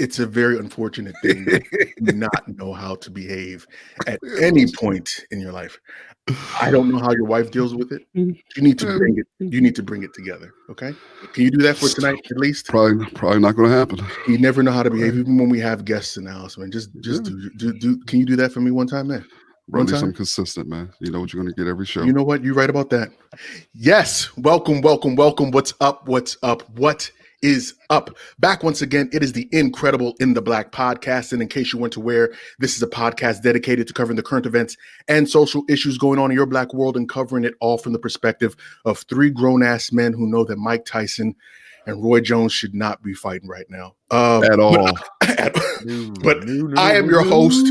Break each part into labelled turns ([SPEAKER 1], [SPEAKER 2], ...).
[SPEAKER 1] it's a very unfortunate thing that you do not know how to behave at any point in your life. I don't know how your wife deals with it. You need to bring it. You need to bring it together. Okay? Can you do that for tonight at least?
[SPEAKER 2] Probably not going to happen.
[SPEAKER 1] You never know how to behave, even when we have guests in the house, man. Just do. Can you do that for me one time, man?
[SPEAKER 2] Bro, at least I'm consistent, man. You know what you're going to get every show.
[SPEAKER 1] You know what? You're right about that. Yes. Welcome. What's up? What is up? Back once again, it is the Incredible in the Black podcast. And in case you weren't aware, this is a podcast dedicated to covering the current events and social issues going on in your Black world and covering it all from the perspective of three grown-ass men who know that Mike Tyson and Roy Jones should not be fighting right now.
[SPEAKER 2] At all.
[SPEAKER 1] But I am your host,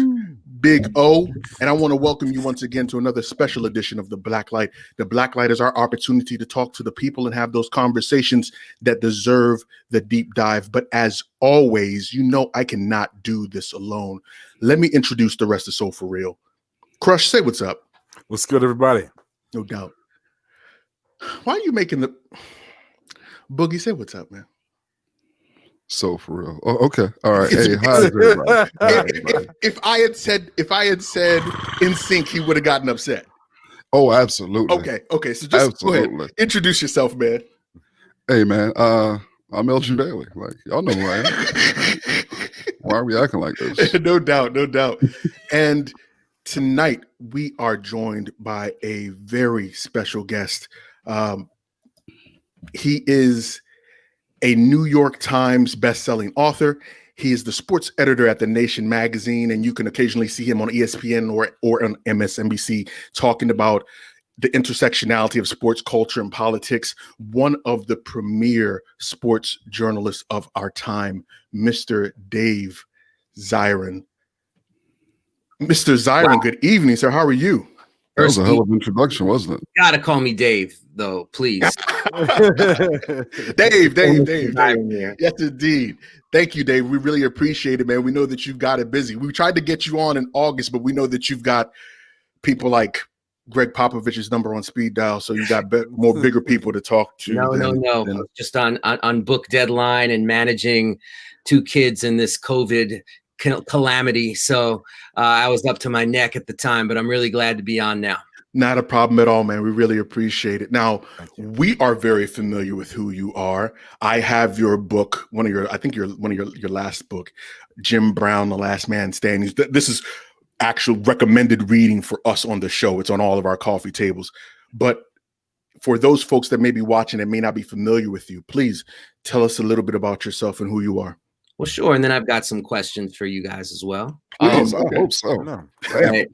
[SPEAKER 1] Big O, and I want to welcome you once again to another special edition of The Black Light. The Black Light is our opportunity to talk to the people and have those conversations that deserve the deep dive. But as always, you know I cannot do this alone. Let me introduce the rest of Soul For Real. Crush, say what's up.
[SPEAKER 3] What's good, everybody?
[SPEAKER 1] No doubt. Why are you making the... Boogie, say what's up, man.
[SPEAKER 2] So for real. Oh, okay. All right. Hey, hi everybody.
[SPEAKER 1] If I had said in sync, he would have gotten upset.
[SPEAKER 2] Oh, absolutely.
[SPEAKER 1] Okay. So just go ahead. Introduce yourself, man.
[SPEAKER 2] Hey, man. I'm Elgin Bailey. Like, y'all know who I am. Why are we acting like this?
[SPEAKER 1] No doubt. And tonight we are joined by a very special guest. He is a New York Times best-selling author. He is the sports editor at The Nation magazine, and you can occasionally see him on ESPN or on MSNBC talking about the intersectionality of sports culture and politics. One of the premier sports journalists of our time, Mr. Dave Zirin. Mr. Zirin, wow. Good evening, sir. How are you?
[SPEAKER 2] That was a hell of an introduction, wasn't it?
[SPEAKER 4] You gotta call me Dave, though, please.
[SPEAKER 1] Dave. Yes, indeed. Thank you, Dave. We really appreciate it, man. We know that you've got it busy. We tried to get you on in August, but we know that you've got people like Greg Popovich's number on speed dial, so you got bigger people to talk to.
[SPEAKER 4] No. Just on book deadline and managing two kids in this COVID calamity. So I was up to my neck at the time, but I'm really glad to be on now.
[SPEAKER 1] Not a problem at all, man. We really appreciate it. Now, we are very familiar with who you are. I have your book, one of your last book, Jim Brown, The Last Man Standing. This is actual recommended reading for us on the show. It's on all of our coffee tables. But for those folks that may be watching and may not be familiar with you, please tell us a little bit about yourself and who you are.
[SPEAKER 4] Well, sure. And then I've got some questions for you guys as well.
[SPEAKER 2] Yes, I hope so.
[SPEAKER 4] Right,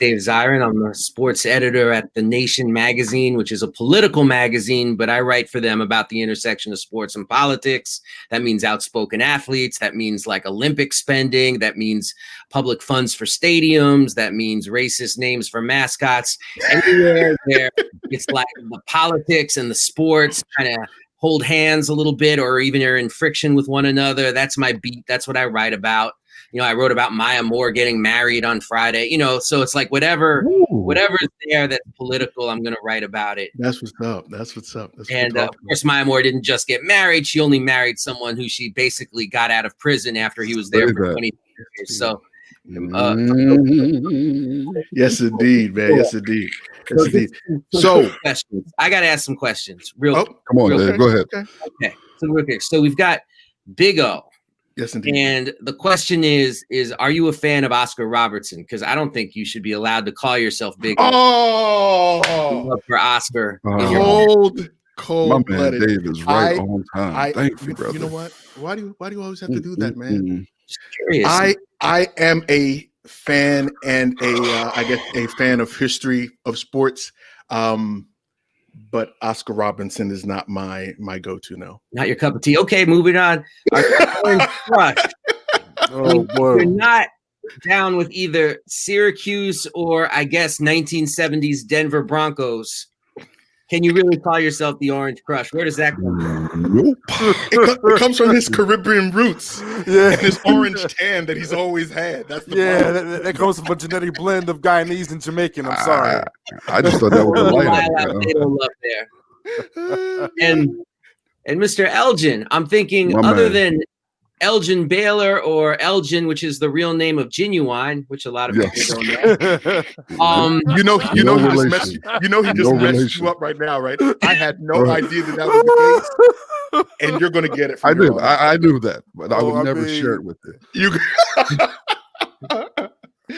[SPEAKER 4] Dave Zirin. I'm the sports editor at The Nation magazine, which is a political magazine, but I write for them about the intersection of sports and politics. That means outspoken athletes. That means like Olympic spending. That means public funds for stadiums. That means racist names for mascots. Anywhere where it's like the politics and the sports kind of hold hands a little bit, or even are in friction with one another. That's my beat. That's what I write about. You know, I wrote about Maya Moore getting married on Friday, so it's like whatever's there that's political, I'm going to write about it.
[SPEAKER 1] That's what's up. That's
[SPEAKER 4] and of course, Maya Moore didn't just get married. She only married someone who she basically got out of prison after he was there for 20 years. So,
[SPEAKER 1] yes, indeed, man. Yes, indeed. So,
[SPEAKER 4] questions. I got to ask some questions.
[SPEAKER 2] Come on, Dave. Go ahead.
[SPEAKER 4] Okay. So we've got Big O.
[SPEAKER 1] Yes, indeed.
[SPEAKER 4] And the question is are you a fan of Oscar Robertson? Because I don't think you should be allowed to call yourself Big O.
[SPEAKER 1] Oh,
[SPEAKER 4] for Oscar.
[SPEAKER 1] Cold blooded.
[SPEAKER 2] Dave is right on time. Thank you, brother.
[SPEAKER 1] You know what? Why do you always have to do that, man?
[SPEAKER 4] Just curious.
[SPEAKER 1] I am a fan and a fan of history of sports. But Oscar Robertson is not my go-to now.
[SPEAKER 4] Not your cup of tea. Okay, moving on. You're not down with either Syracuse or I guess 1970s Denver Broncos. Can you really call yourself the Orange Crush? Where does that come from?
[SPEAKER 1] Nope. It comes from his Caribbean roots and his orange tan that he's always had. That's the
[SPEAKER 3] that comes from a genetic blend of Guyanese and Jamaican. I'm sorry.
[SPEAKER 2] I just thought that was a light.
[SPEAKER 4] They don't love there. And Mr. Elgin, I'm thinking other than Elgin Baylor, or Elgin, which is the real name of Genuine, which a lot of people don't know.
[SPEAKER 1] You know he
[SPEAKER 2] No
[SPEAKER 1] just
[SPEAKER 2] relation.
[SPEAKER 1] messed you up right now, right? I had no idea that was the case, and you're going to get it. From
[SPEAKER 2] I did. I knew that, but I would never share it with you.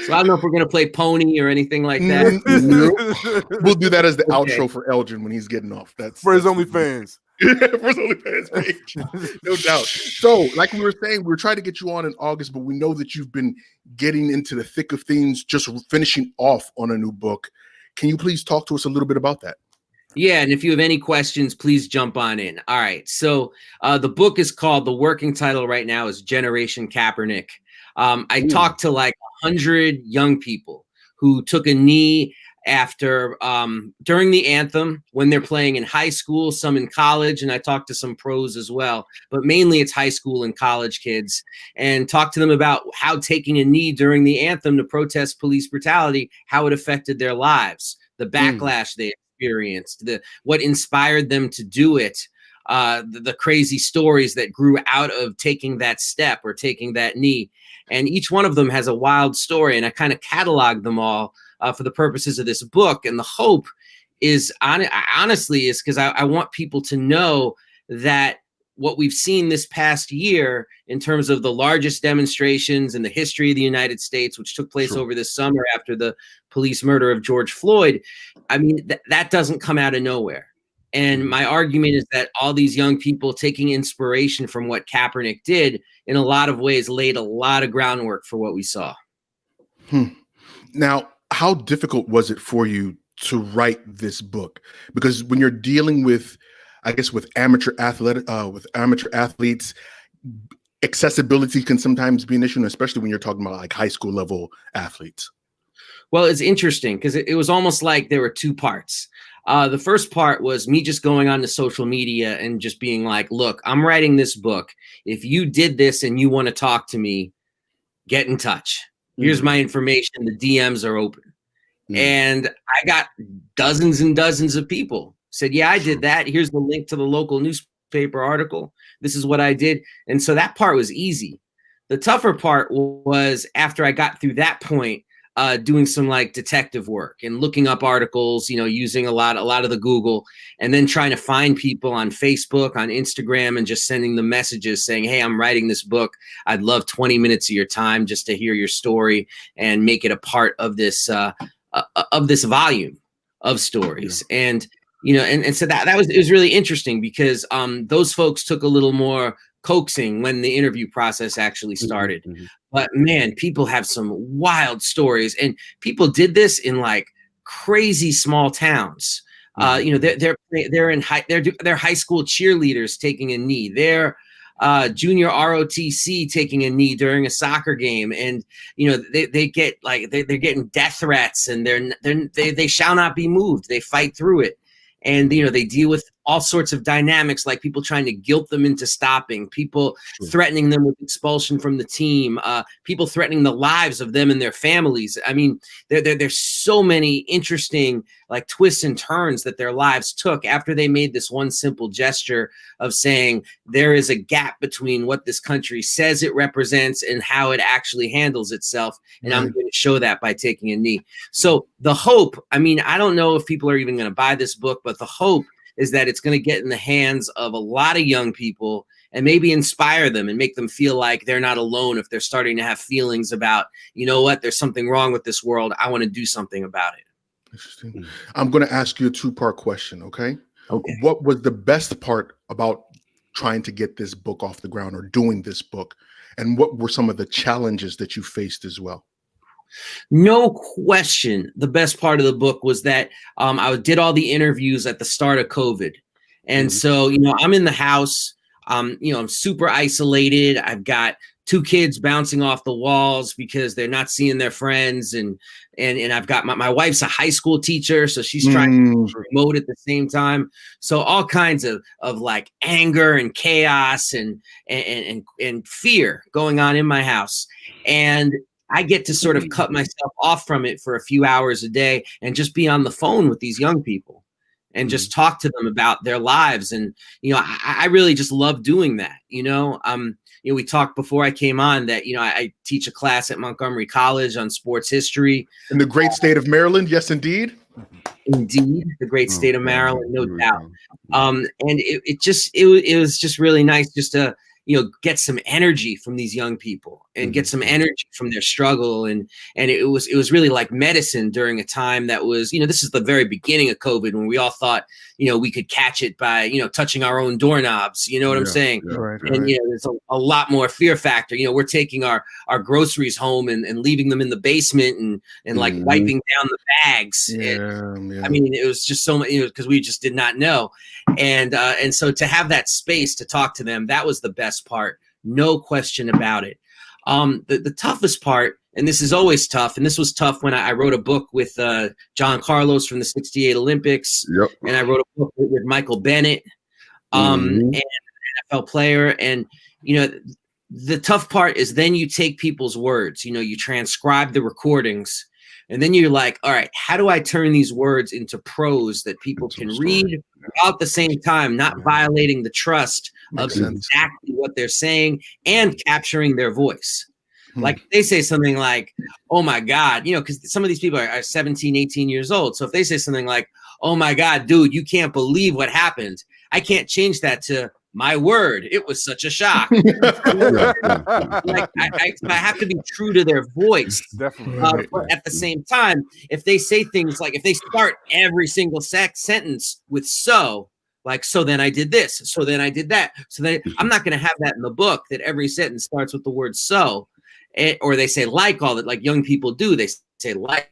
[SPEAKER 4] So I don't know if we're going to play Pony or anything like that.
[SPEAKER 1] We'll do that as the outro for Elgin when he's getting off. That's
[SPEAKER 3] for his OnlyFans.
[SPEAKER 1] For his OnlyFans page, no doubt. So, like we were saying, we were trying to get you on in August, but we know that you've been getting into the thick of things, just finishing off on a new book. Can you please talk to us a little bit about that?
[SPEAKER 4] Yeah, and if you have any questions, please jump on in. All right, so the book is called, the working title right now is Generation Kaepernick. I talked to like 100 young people who took a knee after during the anthem, when they're playing in high school, some in college, and I talked to some pros as well, but mainly it's high school and college kids, and talked to them about how taking a knee during the anthem to protest police brutality, how it affected their lives, the backlash they experienced, what inspired them to do it, the crazy stories that grew out of taking that step or taking that knee. And each one of them has a wild story, and I kind of cataloged them all for the purposes of this book. And the hope is, honestly, is because I want people to know that what we've seen this past year in terms of the largest demonstrations in the history of the United States, which took place over this summer after the police murder of George Floyd, I mean, that doesn't come out of nowhere. And my argument is that all these young people taking inspiration from what Kaepernick did, in a lot of ways, laid a lot of groundwork for what we saw.
[SPEAKER 1] Now, how difficult was it for you to write this book? Because when you're dealing with, I guess, with amateur athletes, accessibility can sometimes be an issue, especially when you're talking about like high school level athletes.
[SPEAKER 4] Well, it's interesting because it was almost like there were two parts. The first part was me just going on to social media and just being like, look, I'm writing this book. If you did this and you want to talk to me, get in touch. Here's my information. The DMs are open. And I got dozens and dozens of people said, yeah, I did that. Here's the link to the local newspaper article. This is what I did. And so that part was easy. The tougher part was after I got through that point, doing some like detective work and looking up articles, you know, using a lot of the Google, and then trying to find people on Facebook, on Instagram, and just sending them messages saying, hey, I'm writing this book. I'd love 20 minutes of your time just to hear your story and make it a part of this volume of stories. And, you know, and so it was really interesting because those folks took a little more coaxing when the interview process actually started. But man, people have some wild stories, and people did this in like crazy small towns. You know, they're high school cheerleaders taking a knee. They're junior ROTC taking a knee during a soccer game, and you know they get like they're getting death threats, and they shall not be moved. They fight through it. And, you know, they deal with all sorts of dynamics, like people trying to guilt them into stopping, people threatening them with expulsion from the team, people threatening the lives of them and their families. I mean, there's so many interesting like twists and turns that their lives took after they made this one simple gesture of saying there is a gap between what this country says it represents and how it actually handles itself. And I'm going to show that by taking a knee. So the hope, I mean, I don't know if people are even going to buy this book, but the hope is that it's going to get in the hands of a lot of young people and maybe inspire them and make them feel like they're not alone if they're starting to have feelings about, you know what, there's something wrong with this world. I want to do something about it.
[SPEAKER 1] Interesting. I'm going to ask you a two-part question, okay?
[SPEAKER 4] Okay.
[SPEAKER 1] What was the best part about trying to get this book off the ground or doing this book? And what were some of the challenges that you faced as well?
[SPEAKER 4] No question. The best part of the book was that I did all the interviews at the start of COVID. And so, you know, I'm in the house, you know, I'm super isolated. I've got 2 kids bouncing off the walls because they're not seeing their friends. And I've got my wife's a high school teacher, so she's trying to remote at the same time. So all kinds of like anger and chaos and fear going on in my house. And I get to sort of cut myself off from it for a few hours a day and just be on the phone with these young people and just talk to them about their lives. And, you know, I really just love doing that. You know, we talked before I came on that, I teach a class at Montgomery College on sports history.
[SPEAKER 1] In the great state of Maryland, yes, indeed.
[SPEAKER 4] Indeed, the great state of Maryland, no doubt. And it was just really nice just to get some energy from these young people and get some energy from their struggle, and it was really like medicine during a time that was, this is the very beginning of COVID, when we all thought we could catch it by touching our own doorknobs, you know what I'm saying?
[SPEAKER 3] Right.
[SPEAKER 4] And there's a lot more fear factor. We're taking our groceries home and leaving them in the basement and like wiping down the bags. I mean, it was just so much, because we just did not know. And so to have that space to talk to them, that was the best part. No question about it. The toughest part, and this is always tough, and this was tough when I wrote a book with John Carlos from the '68 Olympics, and I wrote a book with Michael Bennett, and an NFL player. And, the tough part is then you take people's words, you transcribe the recordings, and then you're like, all right, how do I turn these words into prose that people can read at the same time, not violating the trust of exactly what they're saying and capturing their voice? Like they say something like, oh my God, because some of these people are 17, 18 years old. So if they say something like, oh my God, dude, you can't believe what happened, I can't change that to, my word, it was such a shock. Like I have to be true to their voice.
[SPEAKER 3] Definitely.
[SPEAKER 4] But at the same time, if they say things like, if they start every single sentence with so, like, so then I did this, so then I did that, so then I'm not going to have that in the book, that every sentence starts with the word so, or they say like all that, like young people do. They say like,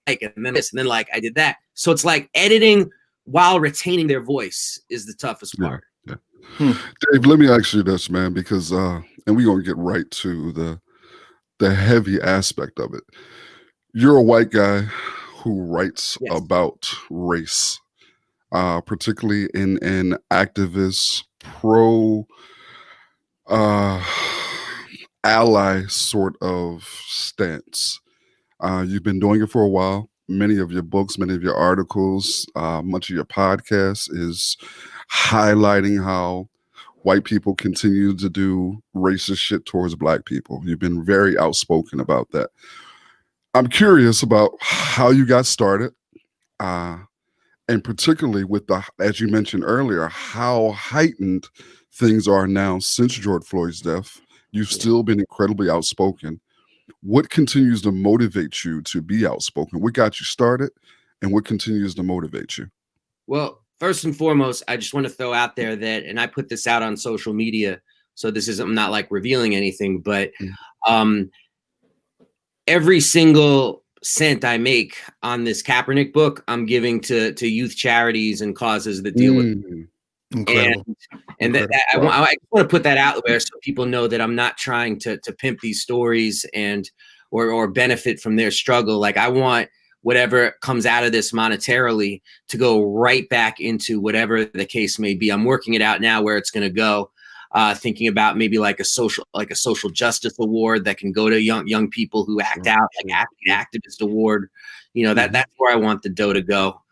[SPEAKER 4] and then this, and then like I did that. So it's like editing while retaining their voice is the toughest part.
[SPEAKER 2] Dave, let me ask you this, man, because and we're gonna get right to the heavy aspect of it. You're a white guy who writes about race, particularly in an activist, pro ally sort of stance. You've been doing it for a while. Many of your books, many of your articles, much of your podcast is highlighting how white people continue to do racist shit towards black people. You've been very outspoken about that. I'm curious about how you got started, and particularly with as you mentioned earlier, how heightened things are now since George Floyd's death. You've still been incredibly outspoken. What continues to motivate you to be outspoken? What got you started, and what continues to motivate you?
[SPEAKER 4] Well, first and foremost, I just want to throw out there that, and I put this out on social media, so this isn't, I'm not like revealing anything, but every single cent I make on this Kaepernick book, I'm giving to youth charities and causes that deal with it.
[SPEAKER 1] Incredible.
[SPEAKER 4] And that I want to put that out there so people know that I'm not trying to pimp these stories or benefit from their struggle. Like, I want whatever comes out of this monetarily to go right back into whatever the case may be. I'm working it out now where it's going to go. Thinking about maybe like a social justice award that can go to young people who act out, like activist award. That's where I want the dough to go.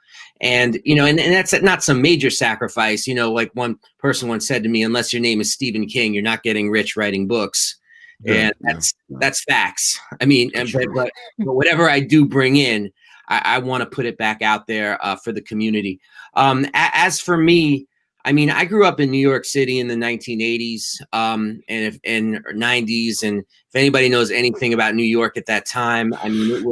[SPEAKER 4] And, and that's not some major sacrifice. Like one person once said to me, unless your name is Stephen King, you're not getting rich writing books. And that's facts. I mean, but whatever I do bring in, I want to put it back out there for the community. As for me, I mean, I grew up in New York City in the 1980s and 90s. And if anybody knows anything about New York at that time, I mean,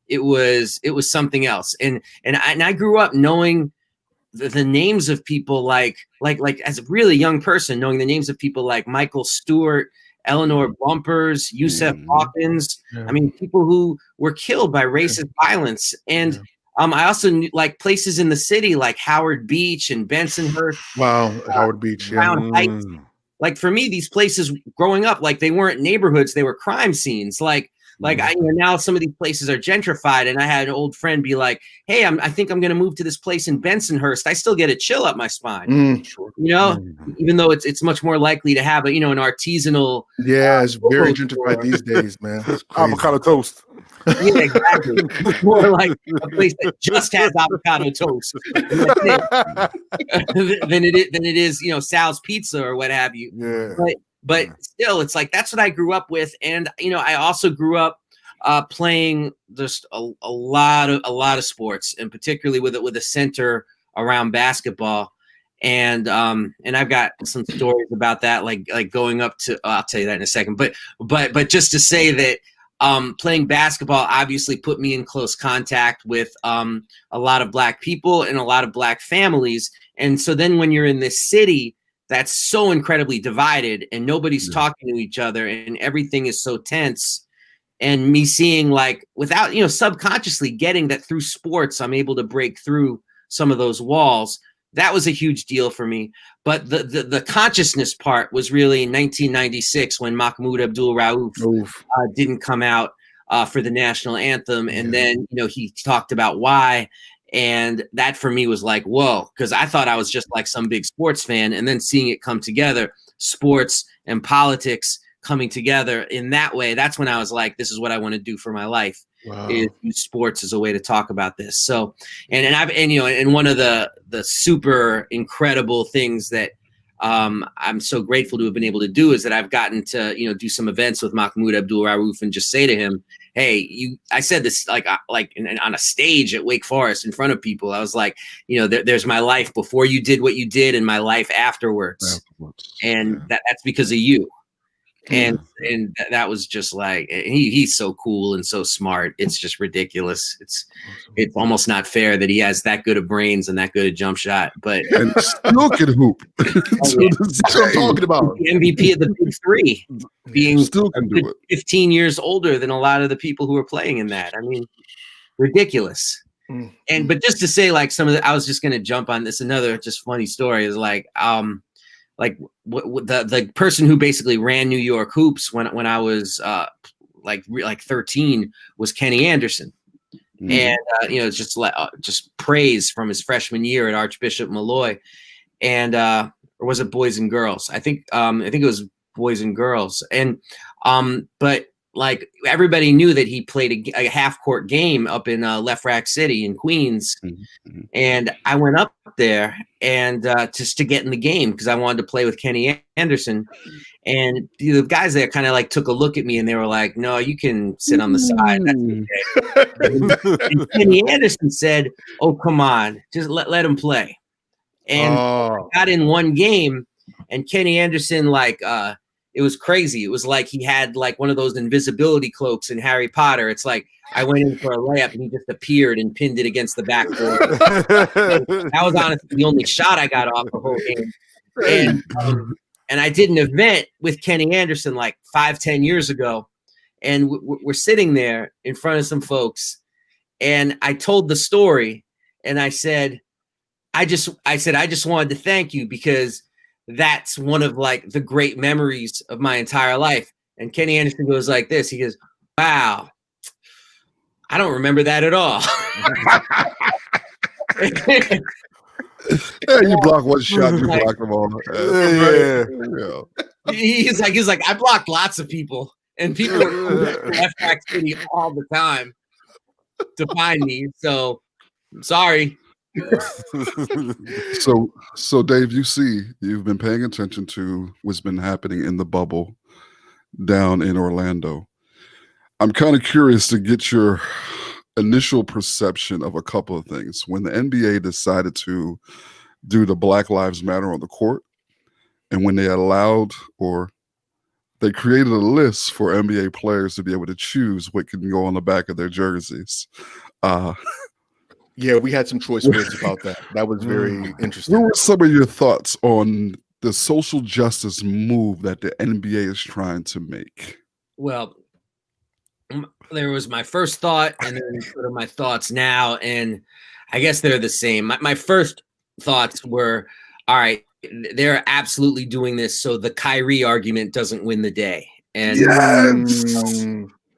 [SPEAKER 4] it was, it was something else. And I grew up knowing the names of people like as a really young person, knowing the names of people like Michael Stewart, Eleanor Bumpers, Yusef Hawkins. I mean, people who were killed by racist violence. And I also knew like places in the city like Howard Beach and Bensonhurst.
[SPEAKER 1] Wow, Howard Beach.
[SPEAKER 4] Crown Heights. Like for me, these places growing up, like they weren't neighborhoods, they were crime scenes. Like now some of these places are gentrified, and I had an old friend be like, "Hey, I think I'm going to move to this place in Bensonhurst." I still get a chill up my spine, even though it's much more likely to have an artisanal.
[SPEAKER 1] Yeah, it's very gentrified these days, man.
[SPEAKER 3] Avocado toast.
[SPEAKER 4] Yeah, exactly. It's more like a place that just has avocado toast than it is, you know, Sal's Pizza or what have you.
[SPEAKER 3] Yeah.
[SPEAKER 4] But still, it's like that's what I grew up with, and you know, I also grew up playing just a lot of sports, and particularly with a center around basketball. And I've got some stories about that, like going up to I'll tell you that in a second. But just to say that playing basketball obviously put me in close contact with a lot of Black people and a lot of Black families. And so then when you're in this city that's so incredibly divided and nobody's talking to each other and everything is so tense, and me seeing, like, without, you know, subconsciously getting that through sports, I'm able to break through some of those walls. That was a huge deal for me. But the consciousness part was really in 1996 when Mahmoud Abdul-Rauf didn't come out for the national anthem. And then, you know, he talked about why. And that for me was like, whoa, because I thought I was just like some big sports fan. And then seeing it come together, sports and politics coming together in that way, that's when I was like, this is what I want to do for my life. Wow. Is use sports as a way to talk about this. So, and you know, and one of the super incredible things that I'm so grateful to have been able to do is that I've gotten to, you know, do some events with Mahmoud Abdul-Rauf and just say to him, hey, I said this like on a stage at Wake Forest in front of people. I was like, you know, there's my life before you did what you did and my life afterwards. And that's because of you. And that was just like, he's so cool and so smart. It's just ridiculous. It's almost not fair that he has that good of brains and that good a jump shot, but
[SPEAKER 2] and still can hoop.
[SPEAKER 1] That's what I'm talking about.
[SPEAKER 4] The MVP of the Big Three, being
[SPEAKER 2] still can do it.
[SPEAKER 4] 15 years older than a lot of the people who are playing in that. I mean, ridiculous. But just to say, like, some of the, I was just going to jump on this. Another just funny story is like the person who basically ran New York hoops when I was like 13 was Kenny Anderson. And you know, it's just praise from his freshman year at Archbishop Malloy. And or was it boys and girls? I think it was boys and girls. And but like everybody knew that he played a half court game up in Left Rack City in Queens. And I went up there and just to get in the game because I wanted to play with Kenny Anderson. And the guys there kind of like took a look at me and they were like, no, you can sit on the side. That's okay. And Kenny Anderson said, oh, come on, just let him play. And I got in one game and Kenny Anderson, like, it was crazy. It was like he had like one of those invisibility cloaks in Harry Potter. It's like I went in for a layup and he just appeared and pinned it against the backboard. That was honestly the only shot I got off the whole game. And I did an event with Kenny Anderson like 5-10 years ago. And we're sitting there in front of some folks. And I told the story and I said, I just wanted to thank you because that's one of like the great memories of my entire life. And Kenny Anderson goes like this. He goes, wow, I don't remember that at all.
[SPEAKER 2] Yeah, you block one shot, you block them all.
[SPEAKER 4] He's like, I blocked lots of people and people were Left Back City all the time to find me. So I'm sorry.
[SPEAKER 2] So Dave, you see, you've been paying attention to what's been happening in the bubble down in Orlando. I'm kind of curious to get your initial perception of a couple of things. When the NBA decided to do the Black Lives Matter on the court, and when they allowed or they created a list for NBA players to be able to choose what can go on the back of their jerseys.
[SPEAKER 1] Yeah, we had some choice words about that. That was very interesting.
[SPEAKER 2] What were some of your thoughts on the social justice move that the NBA is trying to make?
[SPEAKER 4] Well, there was my first thought and then sort of my thoughts now, and I guess they're the same. My first thoughts were, all right, they're absolutely doing this so the Kyrie argument doesn't win the day. And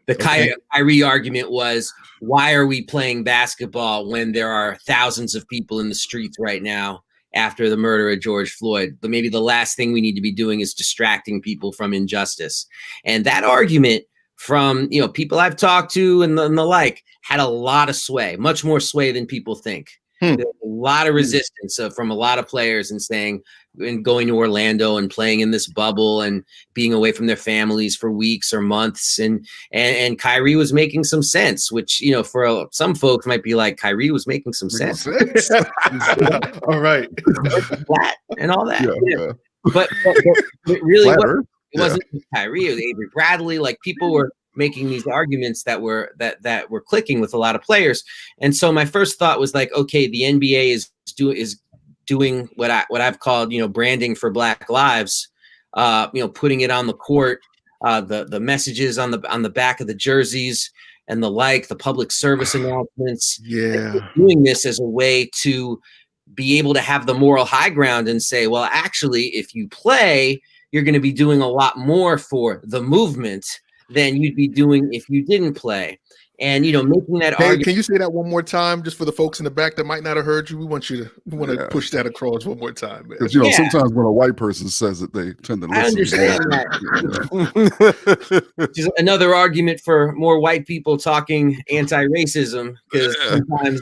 [SPEAKER 4] the Kyrie argument was, why are we playing basketball when there are thousands of people in the streets right now after the murder of George Floyd? But maybe the last thing we need to be doing is distracting people from injustice. And that argument from, you know, people I've talked to and the like, had a lot of sway, much more sway than people think. There's a lot of resistance from a lot of players and saying, and going to Orlando and playing in this bubble and being away from their families for weeks or months. And Kyrie was making some sense, which, you know, for some folks might be like, Kyrie was making some sense.
[SPEAKER 1] All right.
[SPEAKER 4] That and all that.
[SPEAKER 2] Yeah.
[SPEAKER 4] But it really wasn't Kyrie, it was Avery Bradley. Like, people were making these arguments that were clicking with a lot of players. And so my first thought was like, okay, the NBA is doing what I've called, you know, branding for Black lives, you know, putting it on the court, the messages on the back of the jerseys and the like, the public service announcements.
[SPEAKER 1] Yeah.
[SPEAKER 4] Doing this as a way to be able to have the moral high ground and say, well, actually, if you play, you're going to be doing a lot more for the movement than you'd be doing if you didn't play. And, you know, making that argument.
[SPEAKER 1] Can you say that one more time, just for the folks in the back that might not have heard you? We want to push that across one more time, man.
[SPEAKER 2] Because, you know, sometimes when a white person says it, they tend to listen.
[SPEAKER 4] I understand that. Which is another argument for more white people talking anti-racism, because sometimes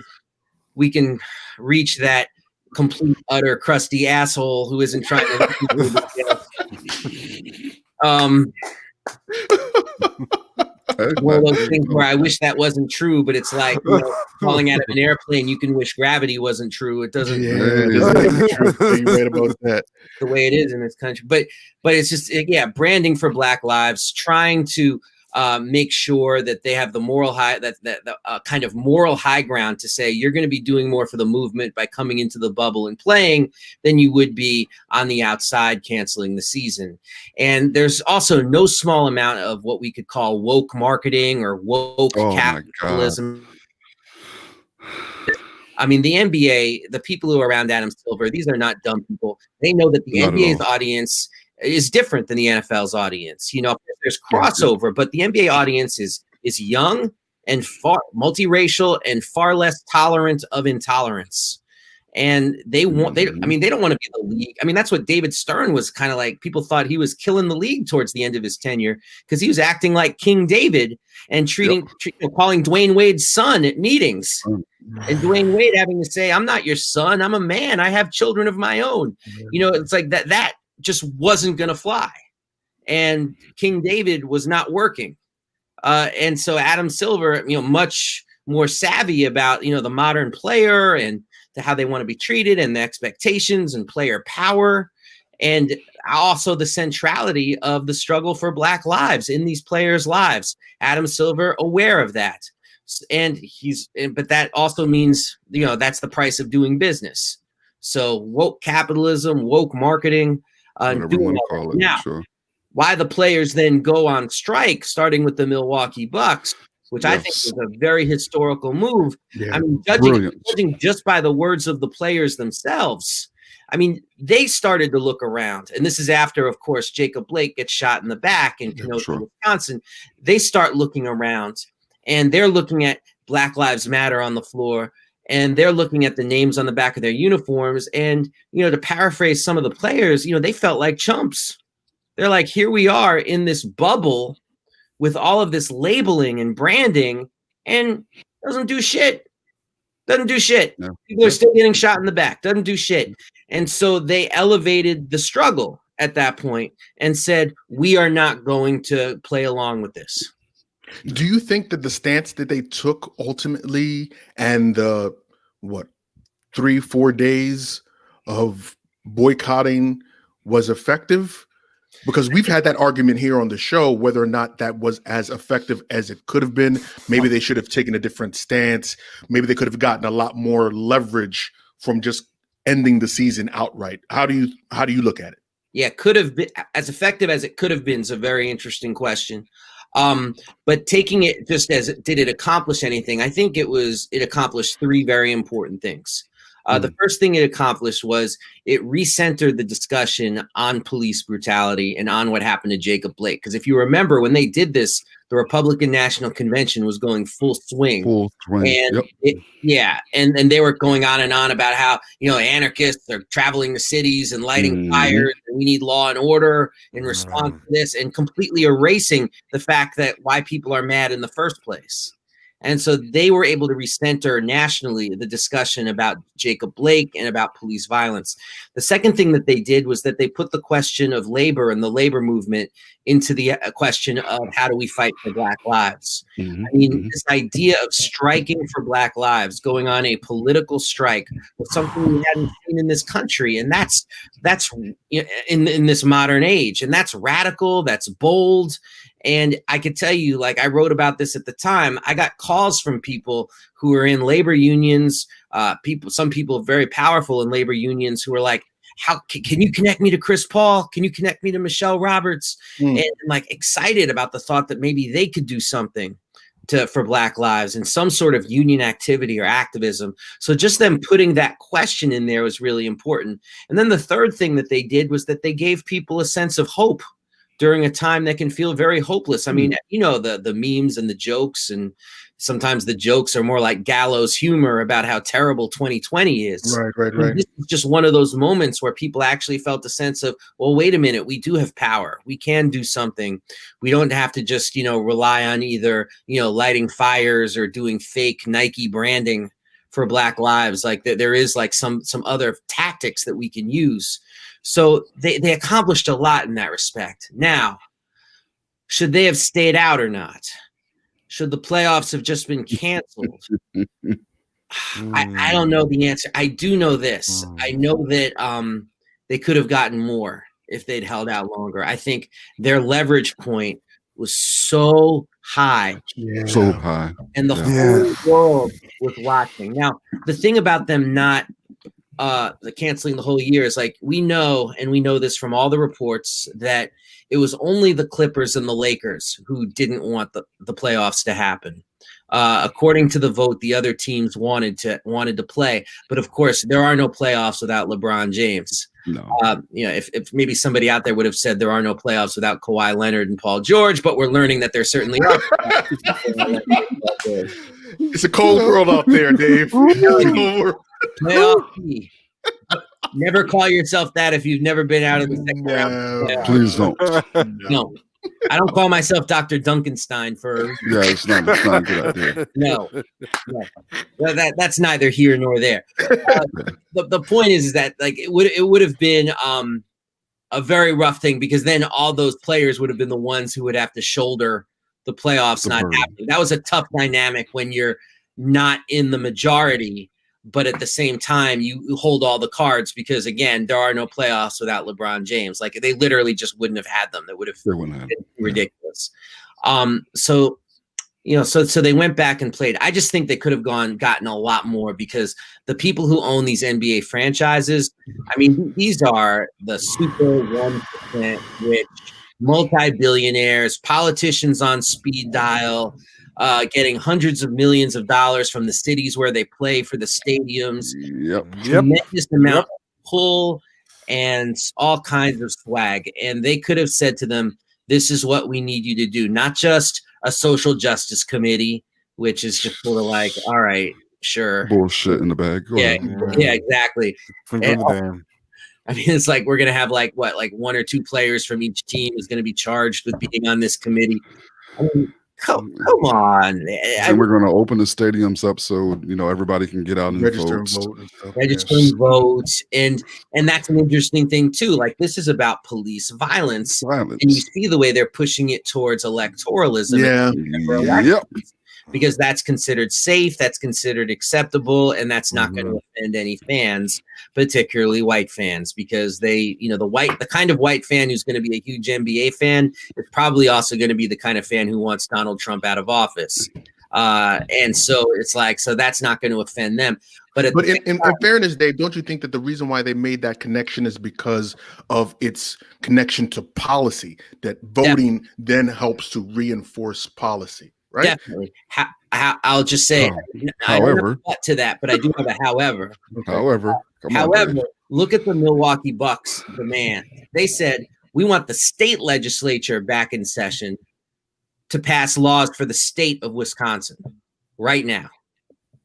[SPEAKER 4] we can reach that complete, utter, crusty asshole who isn't trying to. One of those things where I wish that wasn't true, but it's like, you know, falling out of an airplane, you can wish gravity wasn't true. It doesn't.
[SPEAKER 1] Yeah, you're right about that.
[SPEAKER 4] The way it is in this country, but it's just branding for Black lives, trying to make sure that they have the moral high, kind of moral high ground to say you're going to be doing more for the movement by coming into the bubble and playing than you would be on the outside canceling the season. And there's also no small amount of what we could call woke marketing or woke capitalism. I mean, the NBA, the people who are around Adam Silver, these are not dumb people. They know that the NBA's audience is different than the NFL's audience. You know, there's crossover, but the NBA audience is young and far multiracial and far less tolerant of intolerance. And they don't want to be the league. I mean, that's what David Stern was kind of like. People thought he was killing the league towards the end of his tenure because he was acting like King David and calling Dwayne Wade's son at meetings. And Dwayne Wade having to say, I'm not your son. I'm a man. I have children of my own. You know, it's like that just wasn't going to fly. And King David was not working. And so Adam Silver, you know, much more savvy about, you know, the modern player and how they want to be treated and the expectations and player power. And also the centrality of the struggle for Black lives in these players' lives. Adam Silver aware of that. And but that also means, you know, that's the price of doing business. So woke capitalism, woke marketing,
[SPEAKER 2] whatever you want to call it.
[SPEAKER 4] Now,
[SPEAKER 2] sure.
[SPEAKER 4] Why the players then go on strike, starting with the Milwaukee Bucks, which I think is a very historical move.
[SPEAKER 1] Yeah,
[SPEAKER 4] I mean, judging just by the words of the players themselves, I mean, they started to look around. And this is after, of course, Jacob Blake gets shot in the back in Kenosha, Wisconsin. They start looking around, and they're looking at Black Lives Matter on the floor, and they're looking at the names on the back of their uniforms. And, you know, to paraphrase some of the players, you know, they felt like chumps. They're like, here we are in this bubble with all of this labeling and branding, and doesn't do shit. Doesn't do shit. No. People are still getting shot in the back. Doesn't do shit. And so they elevated the struggle at that point and said, we are not going to play along with this.
[SPEAKER 1] Do you think that the stance that they took ultimately and the 3-4 days of boycotting was effective? Because we've had that argument here on the show, whether or not that was as effective as it could have been. Maybe they should have taken a different stance. Maybe they could have gotten a lot more leverage from just ending the season outright. How do you look at it?
[SPEAKER 4] Yeah, could have been as effective as it could have been is a very interesting question. But taking it just as did it accomplish anything? I think it accomplished three very important things. The first thing it accomplished was it recentered the discussion on police brutality and on what happened to Jacob Blake. Because if you remember, when they did this, the Republican National Convention was going full swing. And and they were going on and on about how, anarchists are traveling the cities and lighting fires, and we need law and order in response to this, and completely erasing the fact that why people are mad in the first place. And so they were able to recenter nationally the discussion about Jacob Blake and about police violence. The second thing that they did was that they put the question of labor and the labor movement into the question of how do we fight for Black lives. I mean, this idea of striking for Black lives, going on a political strike, was something we hadn't seen in this country. And that's in this modern age. And that's radical, that's bold. And I could tell you, like, I wrote about this at the time. I got calls from people who are in labor unions, some people very powerful in labor unions who are like, how can you connect me to Chris Paul? Can you connect me to Michelle Roberts? And like excited about the thought that maybe they could do something for Black lives and some sort of union activity or activism. So just them putting that question in there was really important. And then the third thing that they did was that they gave people a sense of hope during a time that can feel very hopeless. I mean, the memes and the jokes, and sometimes the jokes are more like gallows humor about how terrible 2020 is.
[SPEAKER 1] Right.
[SPEAKER 4] This is just one of those moments where people actually felt a sense of, well, wait a minute, we do have power. We can do something. We don't have to just, rely on either, lighting fires or doing fake Nike branding for Black lives. Like there is like some other tactics that we can use. So they accomplished a lot in that respect. Now, should they have stayed out or not? Should the playoffs have just been canceled? I don't know the answer. I do know this. I know that they could have gotten more if they'd held out longer. I think their leverage point was so high.
[SPEAKER 2] So high.
[SPEAKER 4] And the whole world was watching. Now, the thing about them not canceling the whole year is like, we know this from all the reports, that it was only the Clippers and the Lakers who didn't want the playoffs to happen. According to the vote, the other teams wanted to play, but of course there are no playoffs without LeBron James.
[SPEAKER 2] No.
[SPEAKER 4] If maybe somebody out there would have said there are no playoffs without Kawhi Leonard and Paul George, but we're learning that there certainly are.
[SPEAKER 1] It's a cold world out there, Dave.
[SPEAKER 4] Playoff. Never call yourself that if you've never been out of the second round.
[SPEAKER 2] Yeah. Please don't.
[SPEAKER 4] No. I don't call myself Dr. Duncanstein for.
[SPEAKER 2] Yeah, it's not a good idea.
[SPEAKER 4] No. That's neither here nor there. The point is that like it would have been a very rough thing, because then all those players would have been the ones who would have to shoulder the playoffs not happening. That was a tough dynamic when you're not in the majority, but at the same time you hold all the cards, because again, there are no playoffs without LeBron James. Like they literally just wouldn't have had them. That would have been ridiculous. So they went back and played. I just think they could have gotten a lot more, because the people who own these NBA franchises, I mean, these are the super 1% rich multi-billionaires, politicians on speed dial, getting hundreds of millions of dollars from the cities where they play for the stadiums. Tremendous amount of pull and all kinds of swag. And they could have said to them, this is what we need you to do. Not just a social justice committee, which is just sort of like, all right, sure.
[SPEAKER 2] Bullshit in the bag.
[SPEAKER 4] Yeah, exactly. I mean, it's like we're going to have like one or two players from each team is going to be charged with being on this committee. I mean, come on.
[SPEAKER 2] And we're going to open the stadiums up so, everybody can get out and
[SPEAKER 1] register
[SPEAKER 2] vote.
[SPEAKER 1] And vote and stuff.
[SPEAKER 4] Register and vote. And that's an interesting thing too. Like, this is about police violence. And you see the way they're pushing it towards electoralism.
[SPEAKER 2] Yeah.
[SPEAKER 4] Because that's considered safe, that's considered acceptable, and that's not going to offend any fans, particularly white fans, because they, the kind of white fan who's going to be a huge NBA fan is probably also going to be the kind of fan who wants Donald Trump out of office. And so it's like, so that's not going to offend them. But in
[SPEAKER 1] fairness, Dave, don't you think that the reason why they made that connection is because of its connection to policy, that voting then helps to reinforce policy? right?
[SPEAKER 4] Definitely. I'll just say, I don't have a butt to that, but I do have a however.
[SPEAKER 2] However,
[SPEAKER 4] look at the Milwaukee Bucks demand. They said, we want the state legislature back in session to pass laws for the state of Wisconsin right now.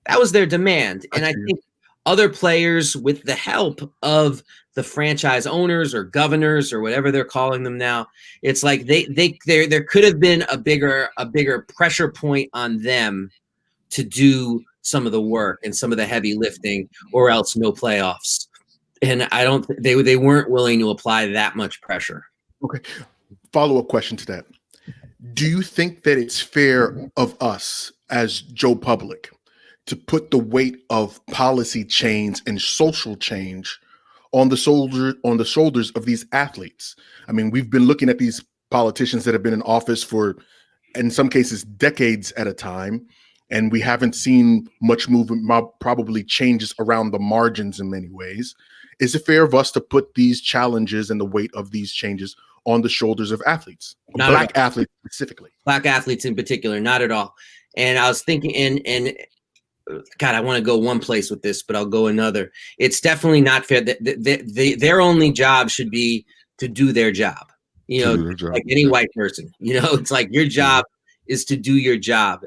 [SPEAKER 4] That was their demand. And I think other players, with the help of the franchise owners or governors or whatever they're calling them now, it's like there could have been a bigger pressure point on them to do some of the work and some of the heavy lifting, or else no playoffs. And I don't they weren't willing to apply that much pressure.
[SPEAKER 1] Okay. Follow-up question to that. Do you think that it's fair of us as Joe Public to put the weight of policy change and social change on the shoulders of these athletes? I mean, we've been looking at these politicians that have been in office for, in some cases, decades at a time, and we haven't seen much movement, probably changes around the margins in many ways. Is it fair of us to put these challenges and the weight of these changes on the shoulders of athletes, Black athletes specifically? Black athletes in particular, not at all. And I was thinking, and God, I want to go one place with this, but I'll go another. It's definitely not fair that their only job should be to do their job. You know, like any white person, you know, it's like your job is to do your job.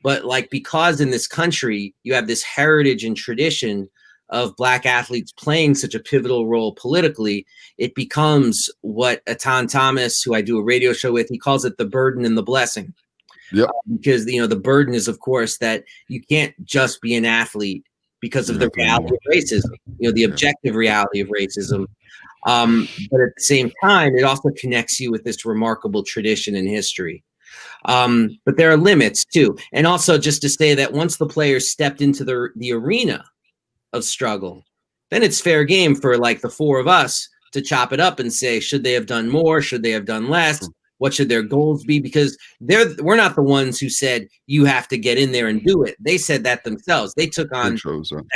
[SPEAKER 1] But like, because in this country, you have this heritage and tradition of Black athletes playing such a pivotal role politically, it becomes what Atan Thomas, who I do a radio show with, he calls it the burden and the blessing.
[SPEAKER 2] Yep.
[SPEAKER 4] Because, you know, the burden is, of course, that you can't just be an athlete because of the reality of racism, you know, the objective reality of racism. But at the same time, it also connects you with this remarkable tradition and history. But there are limits too. And also, just to say that once the players stepped into the arena of struggle, then it's fair game for like the four of us to chop it up and say, should they have done more? Should they have done less? What should their goals be? Because we're not the ones who said you have to get in there and do it. They said that themselves. They took on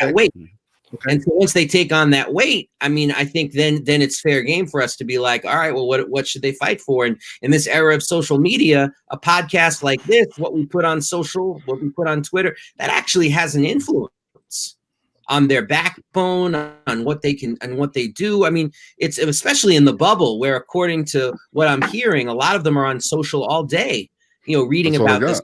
[SPEAKER 4] that weight. Okay. And so once they take on that weight, I mean, I think then it's fair game for us to be like, all right, well, what should they fight for? And in this era of social media, a podcast like this, what we put on social, what we put on Twitter, that actually has an influence on their backbone, on what they can and what they do. I mean, it's especially in the bubble where, according to what I'm hearing, a lot of them are on social all day, you know, reading about this,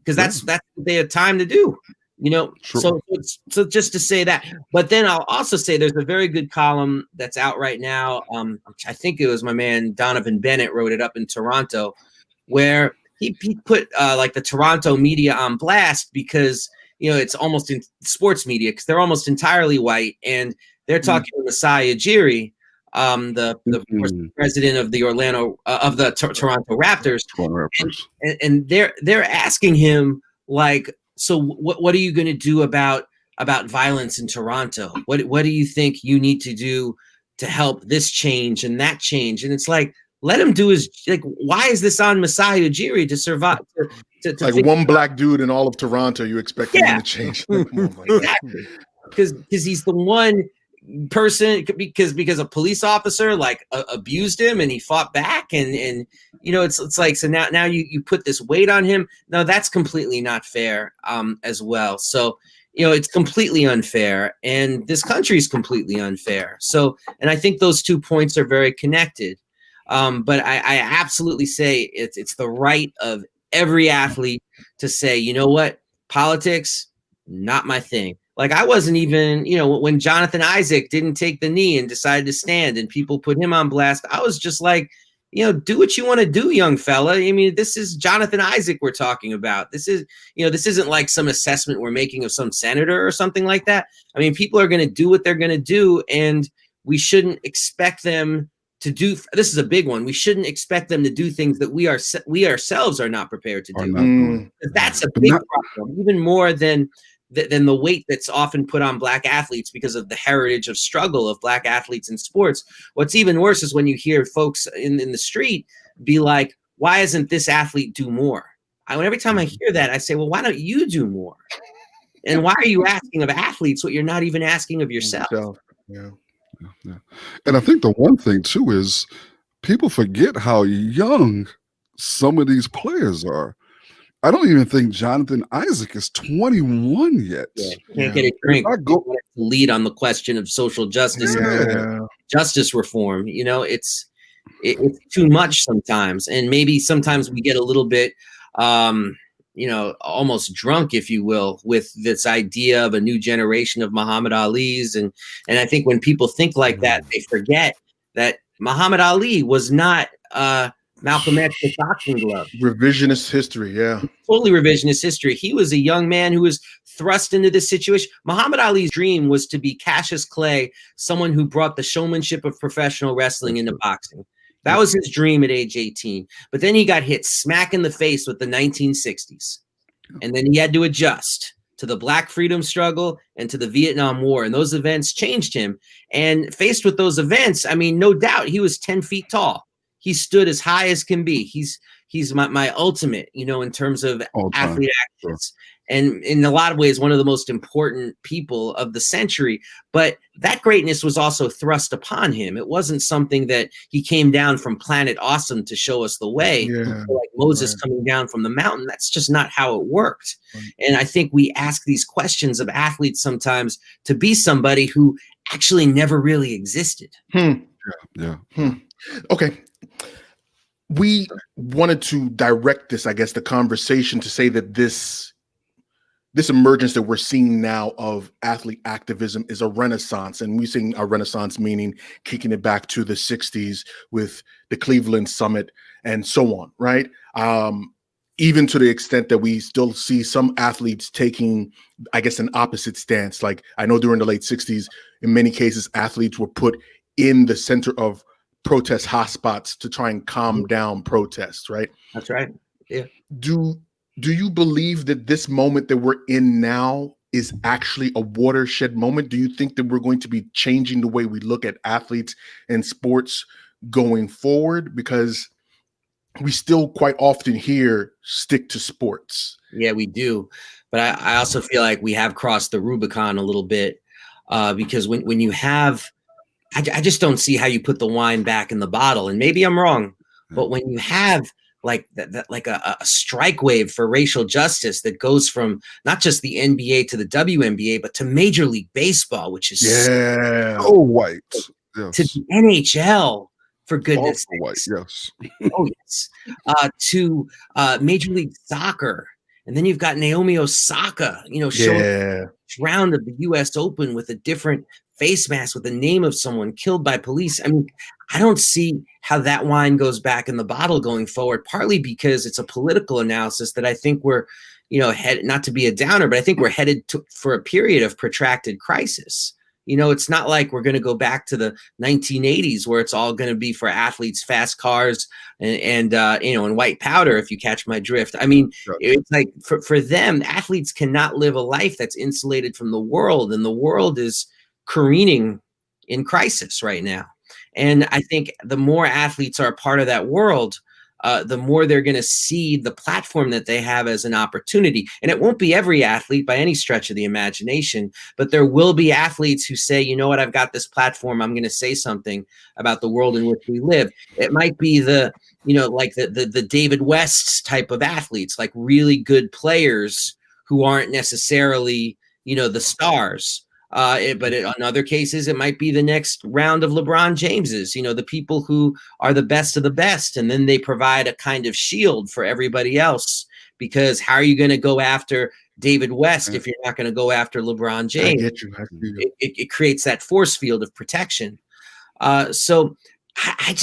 [SPEAKER 4] because that's what they have time to do, you know. Sure. So just to say that. But then I'll also say there's a very good column that's out right now. I think it was my man Donovan Bennett wrote it up in Toronto, where he put like the Toronto media on blast because, you know, it's almost in sports media because they're almost entirely white, and they're talking to Masai Ujiri, the president of the Toronto Raptors, and they're asking him, like, so what are you going to do about violence in Toronto? What do you think you need to do to help this change and that change? And it's like, let him do his, like, why is this on Masai Ujiri to survive? To
[SPEAKER 1] like one black dude in all of Toronto, you expect him to change.
[SPEAKER 4] Exactly. Because he's the one person, because a police officer like abused him and he fought back, and you know, it's like, so now you put this weight on him. No, that's completely not fair as well. So, you know, it's completely unfair, and this country is completely unfair. So, and I think those 2 points are very connected. But I absolutely say it's the right of every athlete to say, you know what, politics, not my thing. Like, I wasn't even, you know, when Jonathan Isaac didn't take the knee and decided to stand and people put him on blast, I was just like, you know, do what you want to do, young fella. I mean, this is Jonathan Isaac we're talking about. This is, you know, this isn't like some assessment we're making of some senator or something like that. I mean, people are going to do what they're going to do, and we shouldn't expect them to do. This is a big one. We shouldn't expect them to do things that we ourselves are not prepared to do. That's a big problem, even more than the weight that's often put on Black athletes because of the heritage of struggle of Black athletes in sports. What's even worse is when you hear folks in the street be like, why isn't this athlete do more? Every time I hear that, I say, well, why don't you do more? And why are you asking of athletes what you're not even asking of yourself?
[SPEAKER 2] Yeah. And I think the one thing too is people forget how young some of these players are. I don't even think Jonathan Isaac is 21 yet.
[SPEAKER 4] Yeah, can't get a drink.
[SPEAKER 2] If I go-
[SPEAKER 4] To lead on the question of social justice and justice reform. You know, it's too much sometimes, and maybe sometimes we get a little bit, you know, almost drunk, if you will, with this idea of a new generation of Muhammad Ali's, and I think when people think like that, they forget that Muhammad Ali was not Malcolm X with boxing gloves.
[SPEAKER 1] Revisionist history, yeah.
[SPEAKER 4] Totally revisionist history. He was a young man who was thrust into this situation. Muhammad Ali's dream was to be Cassius Clay, someone who brought the showmanship of professional wrestling into boxing. That was his dream at age 18. But then he got hit smack in the face with the 1960s. And then he had to adjust to the Black freedom struggle and to the Vietnam War. And those events changed him. And faced with those events, I mean, no doubt he was 10 feet tall. He stood as high as can be. He's my ultimate, you know, in terms of athlete actions. And in a lot of ways, one of the most important people of the century. But that greatness was also thrust upon him. It wasn't something that he came down from Planet Awesome to show us the way, like Moses coming down from the mountain. That's just not how it worked. And I think we ask these questions of athletes sometimes to be somebody who actually never really existed.
[SPEAKER 1] Okay. We wanted to direct this, I guess, the conversation to say that this emergence that we're seeing now of athlete activism is a renaissance. And we're seeing a renaissance meaning kicking it back to the 60s with the Cleveland Summit and so on, right? Even to the extent that we still see some athletes taking, I guess, an opposite stance. Like I know during the late 60s, in many cases, athletes were put in the center of protest hotspots to try and calm down protests, right?
[SPEAKER 4] That's right. Yeah.
[SPEAKER 1] Do you believe that this moment that we're in now is actually a watershed moment? Do you think that we're going to be changing the way we look at athletes and sports going forward? Because we still quite often hear stick to sports.
[SPEAKER 4] Yeah, we do. But I also feel like we have crossed the Rubicon a little bit because when you have, I just don't see how you put the wine back in the bottle. And maybe I'm wrong, but when you have like like a strike wave for racial justice that goes from not just the NBA to the WNBA, but to Major League Baseball, which is
[SPEAKER 2] so white,
[SPEAKER 4] to the NHL, for goodness
[SPEAKER 2] sakes.
[SPEAKER 4] Yes. Oh, yes. To Major League Soccer. And then you've got Naomi Osaka, you know, showing round of the US Open with a different face mask with the name of someone killed by police. I mean, I don't see how that wine goes back in the bottle going forward, partly because it's a political analysis that I think we're, you know, not to be a downer, but I think we're headed for a period of protracted crisis. You know, it's not like we're going to go back to the 1980s where it's all going to be for athletes, fast cars and you know, and white powder, if you catch my drift. I mean, it's like for them, athletes cannot live a life that's insulated from the world, and the world is careening in crisis right now. And I think the more athletes are a part of that world, the more they're going to see the platform that they have as an opportunity. And it won't be every athlete by any stretch of the imagination, but there will be athletes who say, you know what, I've got this platform. I'm going to say something about the world in which we live. It might be the, you know, like the David West's type of athletes, like really good players who aren't necessarily, you know, the stars. But in other cases, it might be the next round of LeBron James's, you know, the people who are the best of the best. And then they provide a kind of shield for everybody else, because how are you going to go after David West if you're not going to go after LeBron James?
[SPEAKER 1] I get you.
[SPEAKER 4] It creates that force field of protection. So I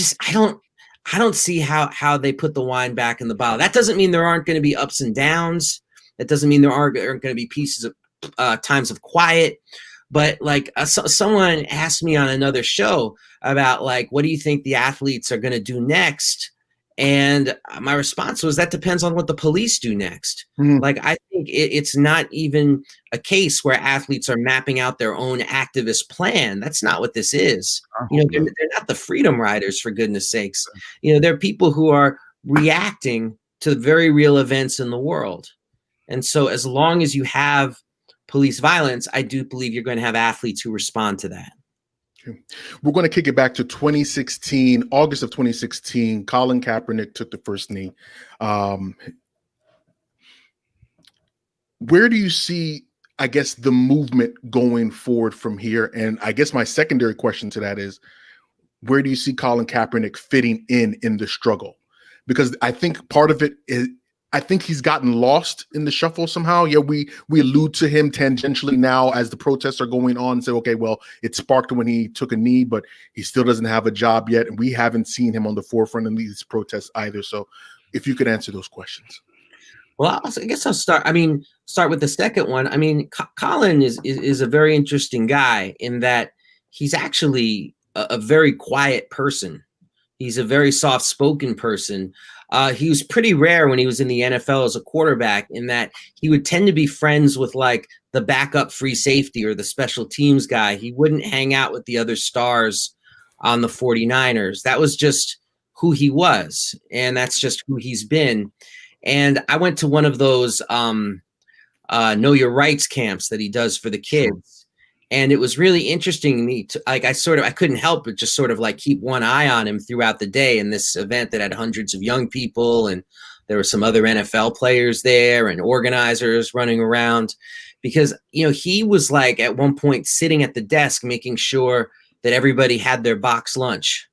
[SPEAKER 4] don't see how they put the wine back in the bottle. That doesn't mean there aren't going to be ups and downs. That doesn't mean there aren't going to be pieces of times of quiet. But like someone asked me on another show about like, what do you think the athletes are going to do next? And my response was, that depends on what the police do next. Like, I think it's not even a case where athletes are mapping out their own activist plan. That's not what this is. You know, they're not the freedom riders, for goodness sakes. You know, they're people who are reacting to very real events in the world. And so as long as you have police violence, I do believe you're going to have athletes who respond to that.
[SPEAKER 1] Okay. We're going to kick it back to 2016, August of 2016. Colin Kaepernick took the first knee. where do you see, I guess, the movement going forward from here? And I guess my secondary question to that is, where do you see Colin Kaepernick fitting in the struggle? Because I think part of it is, I think he's gotten lost in the shuffle somehow. Yeah, we allude to him tangentially now as the protests are going on and say, okay, well, it sparked when he took a knee, but he still doesn't have a job yet. And we haven't seen him on the forefront in these protests either. So if you could answer those questions.
[SPEAKER 4] Well, I guess I'll start. Start with the second one. I mean, Colin is a very interesting guy in that he's actually a very quiet person. He's a very soft-spoken person. He was pretty rare when he was in the NFL as a quarterback in that he would tend to be friends with like the backup free safety or the special teams guy. He wouldn't hang out with the other stars on the 49ers. That was just who he was, and that's just who he's been. And I went to one of those know your rights camps that he does for the kids. And it was really interesting to me to, like, I couldn't help but just sort of like keep one eye on him throughout the day in this event that had hundreds of young people. And there were some other NFL players there and organizers running around because, you know, he was like at one point sitting at the desk, making sure that everybody had their box lunch.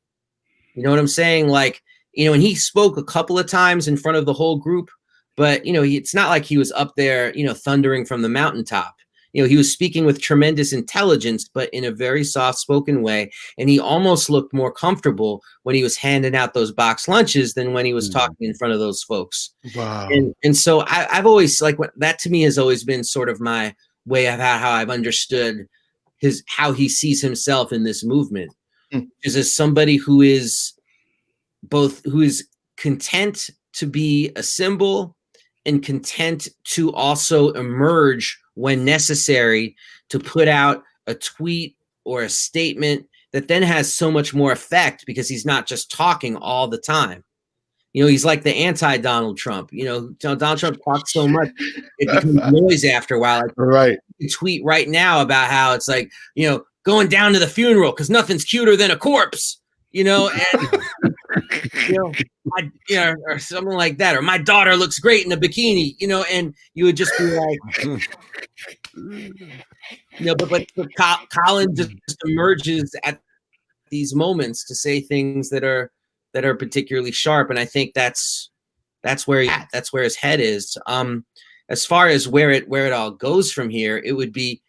[SPEAKER 4] You know what I'm saying? Like, you know, and he spoke a couple of times in front of the whole group, but, you know, it's not like he was up there, you know, thundering from the mountaintop. You know, he was speaking with tremendous intelligence, but in a very soft-spoken way. And he almost looked more comfortable when he was handing out those box lunches than when he was talking in front of those folks.
[SPEAKER 1] Wow.
[SPEAKER 4] And so I've always like that to me has always been sort of my way of how I've understood how he sees himself in this movement, is as somebody who is content to be a symbol and content to also emerge when necessary to put out a tweet or a statement that then has so much more effect because he's not just talking all the time. You know, he's like the anti-Donald Trump. You know, Donald Trump talks so much, it becomes noise after a while. Like,
[SPEAKER 1] right.
[SPEAKER 4] You tweet right now about how it's like, you know, going down to the funeral because nothing's cuter than a corpse, you know, and you know, or something like that, or my daughter looks great in a bikini, you know, and you would just be like, you know, but Colin just emerges at these moments to say things that are particularly sharp, and I think that's where that's where his head is. As far as where it all goes from here, it would be.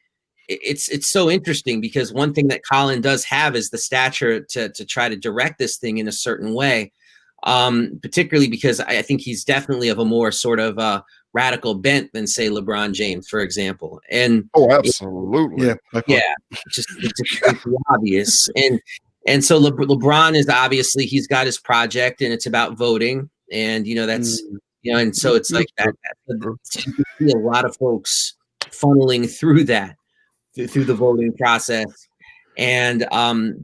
[SPEAKER 4] It's so interesting because one thing that Colin does have is the stature to try to direct this thing in a certain way, particularly because I think he's definitely of a more sort of radical bent than, say, LeBron James, for example. And
[SPEAKER 2] absolutely,
[SPEAKER 4] it's obvious. And so LeBron is obviously he's got his project and it's about voting, and you know that's you know, and so it's like that. You see a lot of folks funneling through that. Through the voting process, and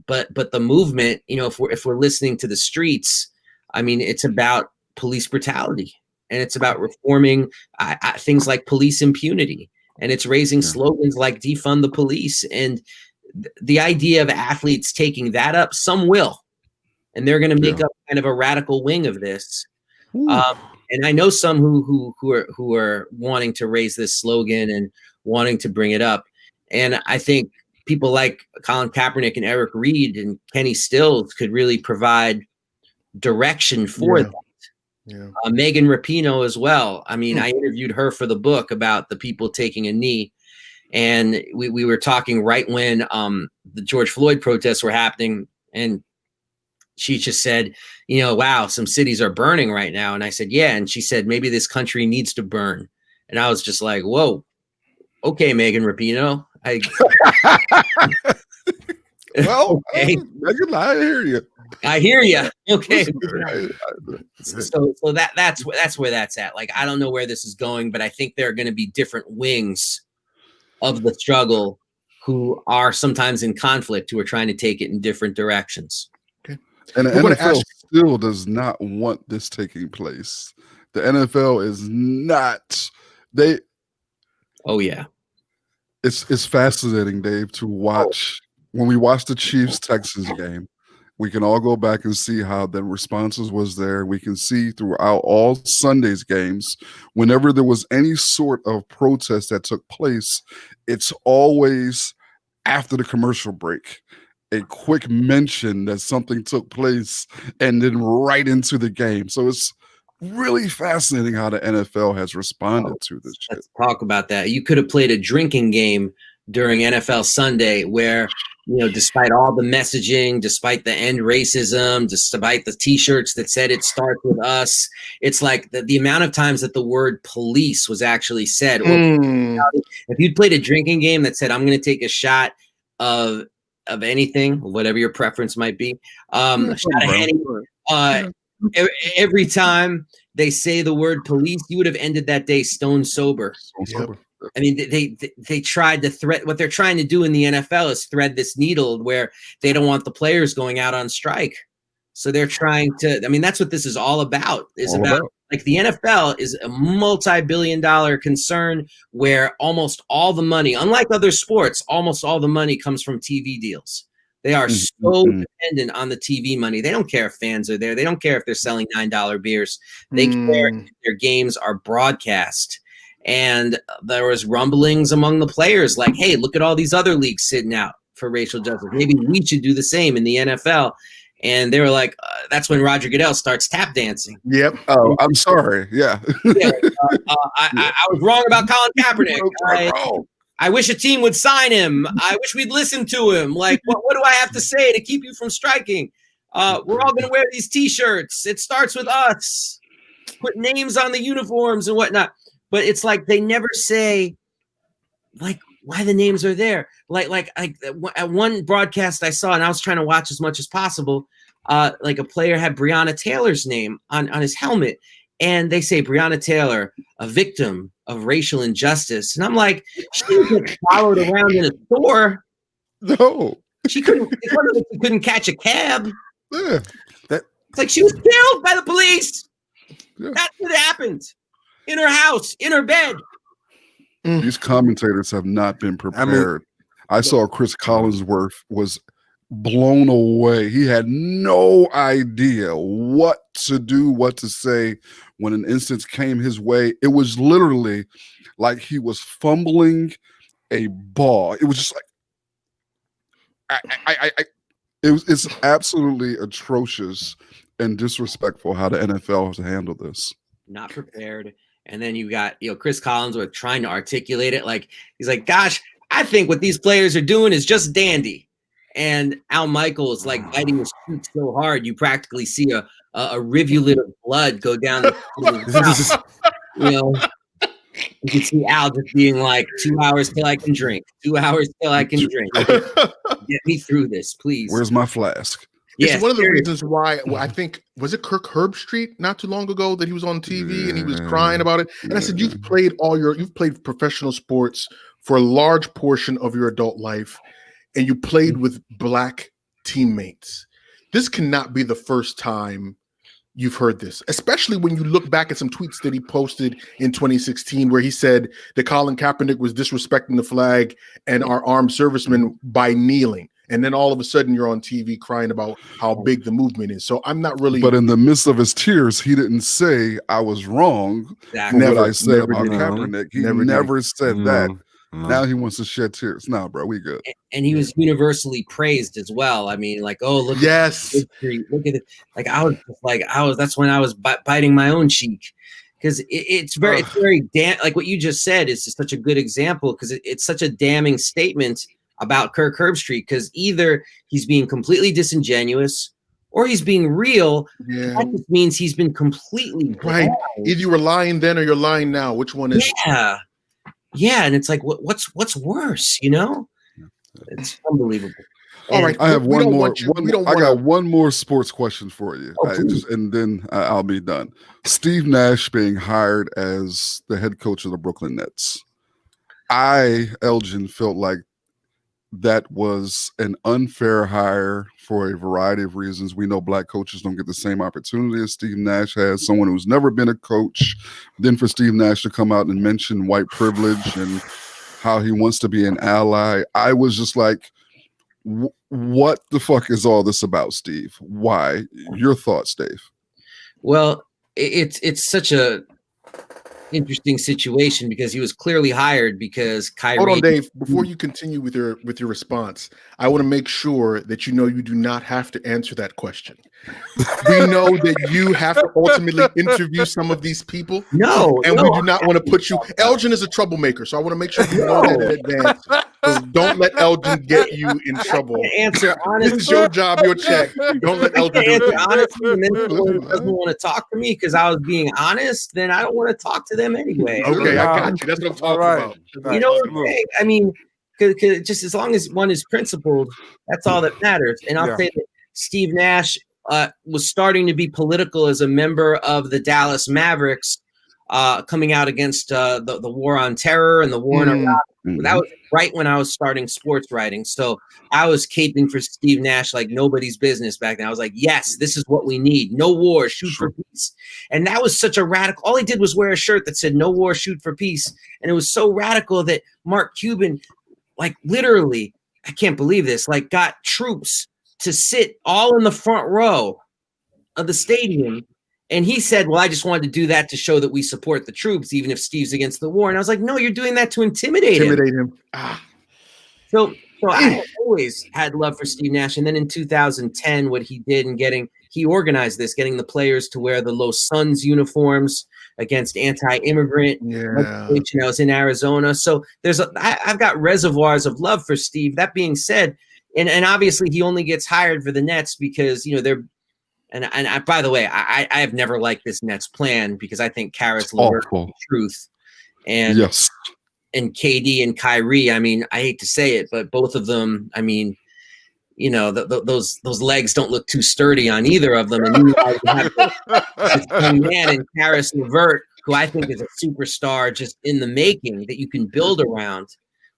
[SPEAKER 4] but the movement, you know, if we're listening to the streets, I mean, it's about police brutality, and it's about reforming things like police impunity, and it's raising slogans like defund the police, and the idea of athletes taking that up, some will, and they're going to make up kind of a radical wing of this. And I know some who are wanting to raise this slogan and wanting to bring it up. And I think people like Colin Kaepernick and Eric Reed and Kenny Stills could really provide direction for that.
[SPEAKER 1] Yeah.
[SPEAKER 4] Megan Rapino as well. I mean, I interviewed her for the book about the people taking a knee. And we were talking right when the George Floyd protests were happening. And she just said, you know, wow, some cities are burning right now. And I said, yeah. And she said, maybe this country needs to burn. And I was just like, whoa, okay, Megan Rapino.
[SPEAKER 2] Well,
[SPEAKER 4] okay.
[SPEAKER 2] I hear you.
[SPEAKER 4] I hear you. Okay. So that's where that's at. Like, I don't know where this is going, but I think there are going to be different wings of the struggle who are sometimes in conflict, who are trying to take it in different directions.
[SPEAKER 2] Okay. And the NFL still does not want this taking place. The NFL is not.
[SPEAKER 4] Oh yeah.
[SPEAKER 2] It's fascinating, Dave, to watch when we watch the Chiefs Texans game, We can all go back and see how the responses was there. We can see throughout all Sunday's games, whenever there was any sort of protest that took place, it's always after the commercial break, a quick mention that something took place and then right into the game. So it's really fascinating how the NFL has responded to this shit.
[SPEAKER 4] Let's talk about that. You could have played a drinking game during NFL Sunday where, despite all the messaging, despite the end racism, despite the T-shirts that said it starts with us, it's like the amount of times that the word police was actually said. If you'd played a drinking game that said, I'm going to take a shot of anything, whatever your preference might be, a shot of Henny, every time they say the word police, you would have ended that day stone sober.
[SPEAKER 1] Yep.
[SPEAKER 4] I mean, they tried to thread. What they're trying to do in the NFL is thread this needle where they don't want the players going out on strike. So they're trying to. I mean, that's what this is all about. Like the NFL is a multi-billion-dollar concern where almost all the money, unlike other sports, almost all the money comes from TV deals. They are so dependent on the TV money. They don't care if fans are there. They don't care if they're selling $9 beers. They care if their games are broadcast. And there was rumblings among the players like, hey, look at all these other leagues sitting out for racial justice. Maybe we should do the same in the NFL. And they were like, that's when Roger Goodell starts tap dancing.
[SPEAKER 1] Yep.
[SPEAKER 2] Oh, I'm sorry. Yeah.
[SPEAKER 4] I was wrong about Colin Kaepernick. I wish a team would sign him. I wish we'd listen to him. Like, what do I have to say to keep you from striking? We're all going to wear these T-shirts. It starts with us. Put names on the uniforms and whatnot. But it's like they never say, like, why the names are there. Like at one broadcast I saw, and I was trying to watch as much as possible, like a player had Breonna Taylor's name on his helmet. And they say Breonna Taylor, a victim of racial injustice. And I'm like, she didn't get followed around in a store.
[SPEAKER 2] No.
[SPEAKER 4] She couldn't catch a cab.
[SPEAKER 2] Yeah.
[SPEAKER 4] It's like she was killed by the police.
[SPEAKER 2] Yeah.
[SPEAKER 4] That's what happened. In her house, in her bed.
[SPEAKER 2] These commentators have not been prepared. I saw Chris Hollingsworth was blown away. He had no idea what to do, what to say when an instance came his way. It was literally like he was fumbling a ball. It was just like it's absolutely atrocious and disrespectful how the NFL has handled this.
[SPEAKER 4] Not prepared. And then you got, Chris Collinsworth trying to articulate it. Like, he's like, gosh, I think what these players are doing is just dandy. And Al Michaels like biting his cheek so hard, you practically see a rivulet of blood go down the you can see Al just being like, 2 hours till I can drink. 2 hours till I can drink. Get me through this, please.
[SPEAKER 2] Where's my flask?
[SPEAKER 1] It's one of the reasons why I think, was it Kirk Herbstreit not too long ago that he was on TV and he was crying about it? And I said, you've played professional sports for a large portion of your adult life, and you played with black teammates. This cannot be the first time you've heard this, especially when you look back at some tweets that he posted in 2016 where he said that Colin Kaepernick was disrespecting the flag and our armed servicemen by kneeling. And then all of a sudden you're on TV crying about how big the movement is. So I'm not really.
[SPEAKER 2] But in the midst of his tears, he didn't say I was wrong for what I said about Kaepernick. He never said that. Now he wants to shed tears. Nah, bro, we good.
[SPEAKER 4] And he was universally praised as well. I mean, like, oh, look,
[SPEAKER 1] yes,
[SPEAKER 4] look at it. Like that's when I was biting my own cheek, because it's very like what you just said is just such a good example, because it's such a damning statement about Kirk Herbstreit, because either he's being completely disingenuous or he's being real.
[SPEAKER 1] Yeah.
[SPEAKER 4] That just means he's been completely
[SPEAKER 1] right. Either you were lying then or you're lying now. Which one is?
[SPEAKER 4] Yeah, and it's like, what's worse? It's unbelievable.
[SPEAKER 1] All right,
[SPEAKER 2] I have one more. I got one more sports question for you, and then I'll be done. Steve Nash being hired as the head coach of the Brooklyn Nets. Elgin, felt like that was an unfair hire for a variety of reasons. We know black coaches don't get the same opportunity as Steve Nash has, someone who's never been a coach. Then for Steve Nash to come out and mention white privilege and how he wants to be an ally, I was just like, What the fuck is all this about, Steve? Why? Your thoughts, Dave?
[SPEAKER 4] Well, it's such a interesting situation because he was clearly hired because Kyrie.
[SPEAKER 1] Hold on, Dave. Before you continue with your response, I want to make sure that you know you do not have to answer that question. We know that you have to ultimately interview some of these people.
[SPEAKER 4] No,
[SPEAKER 1] and we do not want to put you. Elgin is a troublemaker, so I want to make sure you know that in advance. So don't let Elgin get you in trouble.
[SPEAKER 4] Answer honestly.
[SPEAKER 1] This is your job, your check. Don't let Elgin do
[SPEAKER 4] Answer
[SPEAKER 1] it.
[SPEAKER 4] honestly, and then if someone doesn't want to talk to me because I was being honest, then I don't want to talk to them anyway.
[SPEAKER 1] Okay, I got you. That's what I'm talking about.
[SPEAKER 4] You know what I'm saying? I mean, cause just as long as one is principled, that's all that matters. And I'll say that Steve Nash was starting to be political as a member of the Dallas Mavericks, coming out against the war on terror and the war in Iraq. That was right when I was starting sports writing. So I was caping for Steve Nash like nobody's business back then. I was like, yes, this is what we need. No war, shoot for peace. And that was such a radical. All he did was wear a shirt that said no war, shoot for peace. And it was so radical that Mark Cuban, like literally, I can't believe this, like got troops to sit all in the front row of the stadium. And he said, well, I just wanted to do that to show that we support the troops, even if Steve's against the war. And I was like, no, you're doing that to intimidate him. So I always had love for Steve Nash. And then in 2010, what he did in he organized this, getting the players to wear the Los Suns uniforms against anti-immigrant legislation. I was in Arizona. So I've got reservoirs of love for Steve. That being said, and obviously he only gets hired for the Nets because, they're, and I, by the way, I have never liked this Nets plan because I think Karis LeVert is the truth. And and KD and Kyrie, I mean, I hate to say it, but both of them, I mean, those legs don't look too sturdy on either of them. And you have this young man in Karis LeVert, who I think is a superstar just in the making that you can build around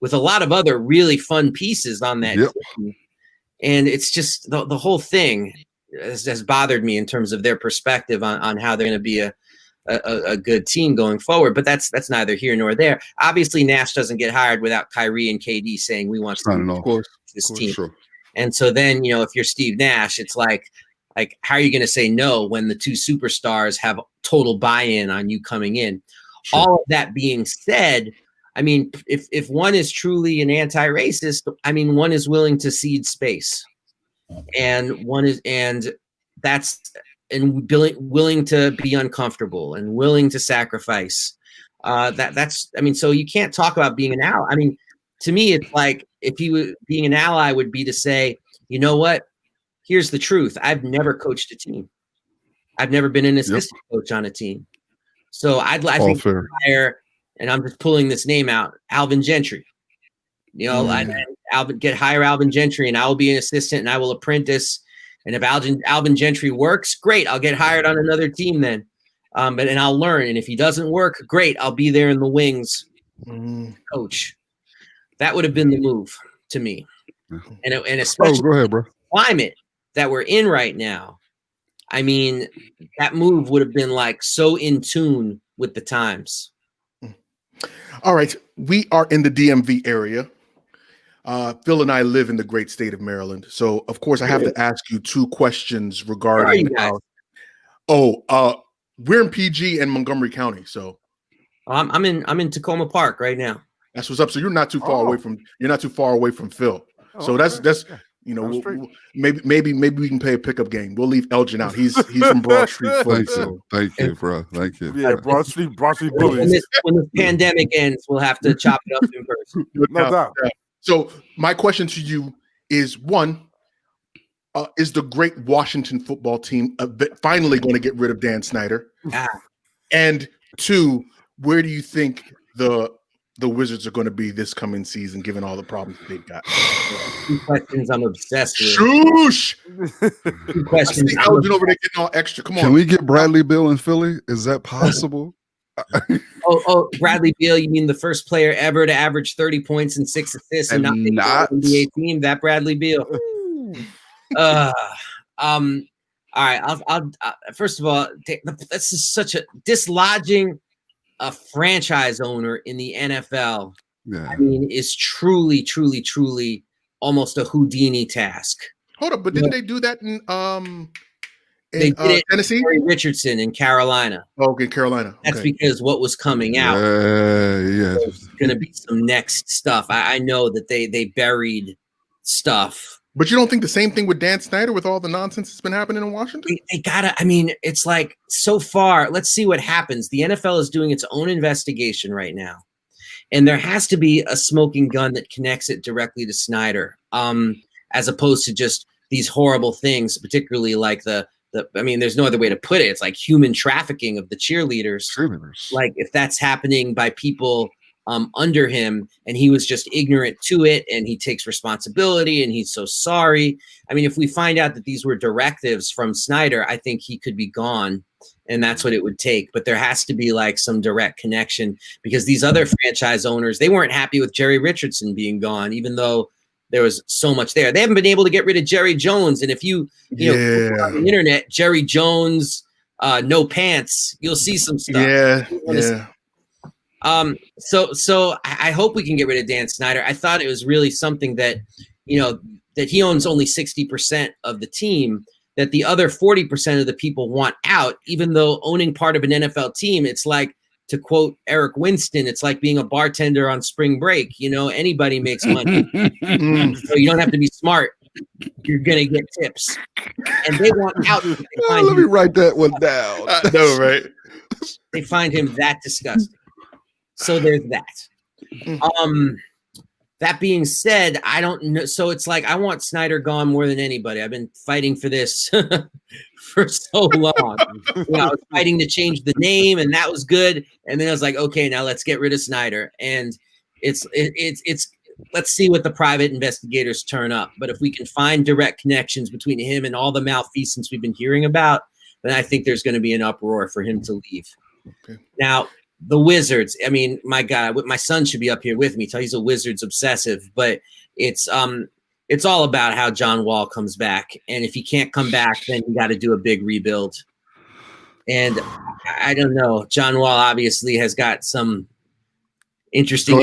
[SPEAKER 4] with a lot of other really fun pieces on that team. And it's just the whole thing has bothered me in terms of their perspective on how they're going to be a good team going forward. But that's neither here nor there. Obviously, Nash doesn't get hired without Kyrie and KD saying we want to support this team. Sure. And so then, if you're Steve Nash, it's like how are you going to say no when the two superstars have total buy-in on you coming in? Sure. All of that being said, I mean, if one is truly an anti-racist, I mean, one is willing to cede space. And willing to be uncomfortable and willing to sacrifice. So you can't talk about being an ally. I mean, to me, it's like if being an ally would be to say, you know what? Here's the truth. I've never coached a team. I've never been an assistant coach on a team. So I think hire, and I'm just pulling this name out, Alvin Gentry. Hire Alvin Gentry, and I will be an assistant, and I will apprentice. And if Alvin Gentry works, great. I'll get hired on another team then, and I'll learn. And if he doesn't work, great. I'll be there in the wings, coach. That would have been the move to me, and especially
[SPEAKER 2] go ahead, bro.
[SPEAKER 4] The climate that we're in right now. I mean, that move would have been like so in tune with the times.
[SPEAKER 1] All right, we are in the DMV area. Phil and I live in the great state of Maryland. So, of course, I have to ask you two questions regarding we're in PG and Montgomery County. So
[SPEAKER 4] I'm in Tacoma Park right now.
[SPEAKER 1] That's what's up. So you're not too far away from Phil. So that's maybe we can play a pickup game. We'll leave Elgin out. He's from Broad Street.
[SPEAKER 2] Thank you, bro. Thank you.
[SPEAKER 3] Yeah, Broad Street bullies.
[SPEAKER 4] When the pandemic ends, we'll have to chop it up in person.
[SPEAKER 3] No doubt.
[SPEAKER 1] So my question to you is, one, is the great Washington football team finally going to get rid of Dan Snyder? And two, where do you think the Wizards are going to be this coming season, given all the problems they've got?
[SPEAKER 4] Two questions I'm obsessed with.
[SPEAKER 1] Shoosh!
[SPEAKER 4] Two questions.
[SPEAKER 1] I see Elgin over there getting all extra. Come on.
[SPEAKER 2] Can we get Bradley Beal in Philly? Is that possible?
[SPEAKER 4] Bradley Beal, you mean the first player ever to average 30 points and 6 assists and not make the NBA team? That Bradley Beal. All right. I'll first of all, this is such a dislodging a franchise owner in the NFL.
[SPEAKER 2] Yeah.
[SPEAKER 4] I mean, is truly almost a Houdini task.
[SPEAKER 1] Hold up, but didn't they do that in
[SPEAKER 4] They did it
[SPEAKER 1] Tennessee?
[SPEAKER 4] Terry Richardson in Carolina.
[SPEAKER 1] Oh, okay, Carolina.
[SPEAKER 4] That's
[SPEAKER 1] Okay.
[SPEAKER 4] because what was coming out was going to be some next stuff. I know that they buried stuff.
[SPEAKER 1] But you don't think the same thing with Dan Snyder with all the nonsense that's been happening in Washington?
[SPEAKER 4] They gotta, I mean, it's like so far, let's see what happens. The NFL is doing its own investigation right now. And there has to be a smoking gun that connects it directly to Snyder, as opposed to just these horrible things, particularly like I mean, there's no other way to put it. It's like human trafficking of the cheerleaders. Like if that's happening by people under him and he was just ignorant to it and he takes responsibility and he's so sorry. I mean, if we find out that these were directives from Snyder, I think he could be gone. And that's what it would take. But there has to be like some direct connection because these other franchise owners, they weren't happy with Jerry Richardson being gone, even though there was so much there. They haven't been able to get rid of Jerry Jones. And if you know, on the internet, Jerry Jones, no pants, you'll see some stuff.
[SPEAKER 1] Yeah.
[SPEAKER 4] So I hope we can get rid of Dan Snyder. I thought it was really something that, you know, that he owns only 60% of the team, that the other 40% of the people want out, even though owning part of an NFL team, it's like, to quote Eric Winston, it's like being a bartender on spring break. You know, anybody makes money. So you don't have to be smart. You're going to get tips. And they want out.
[SPEAKER 2] Let me write that one down.
[SPEAKER 1] No, right?
[SPEAKER 4] They find him that disgusting. So there's that. That being said, I don't know. So it's like, I want Snyder gone more than anybody. I've been fighting for this for so long. You know, I was fighting to change the name and that was good. And then I was like, okay, now let's get rid of Snyder. And it's let's see what the private investigators turn up. But if we can find direct connections between him and all the malfeasance we've been hearing about, then I think there's going to be an uproar for him to leave.
[SPEAKER 1] Okay.
[SPEAKER 4] Now, the Wizards, I mean, my God, my son should be up here with me. He's a Wizards obsessive, but it's all about how John Wall comes back. And if he can't come back, then you got to do a big rebuild. And I don't know. John Wall obviously has got some interesting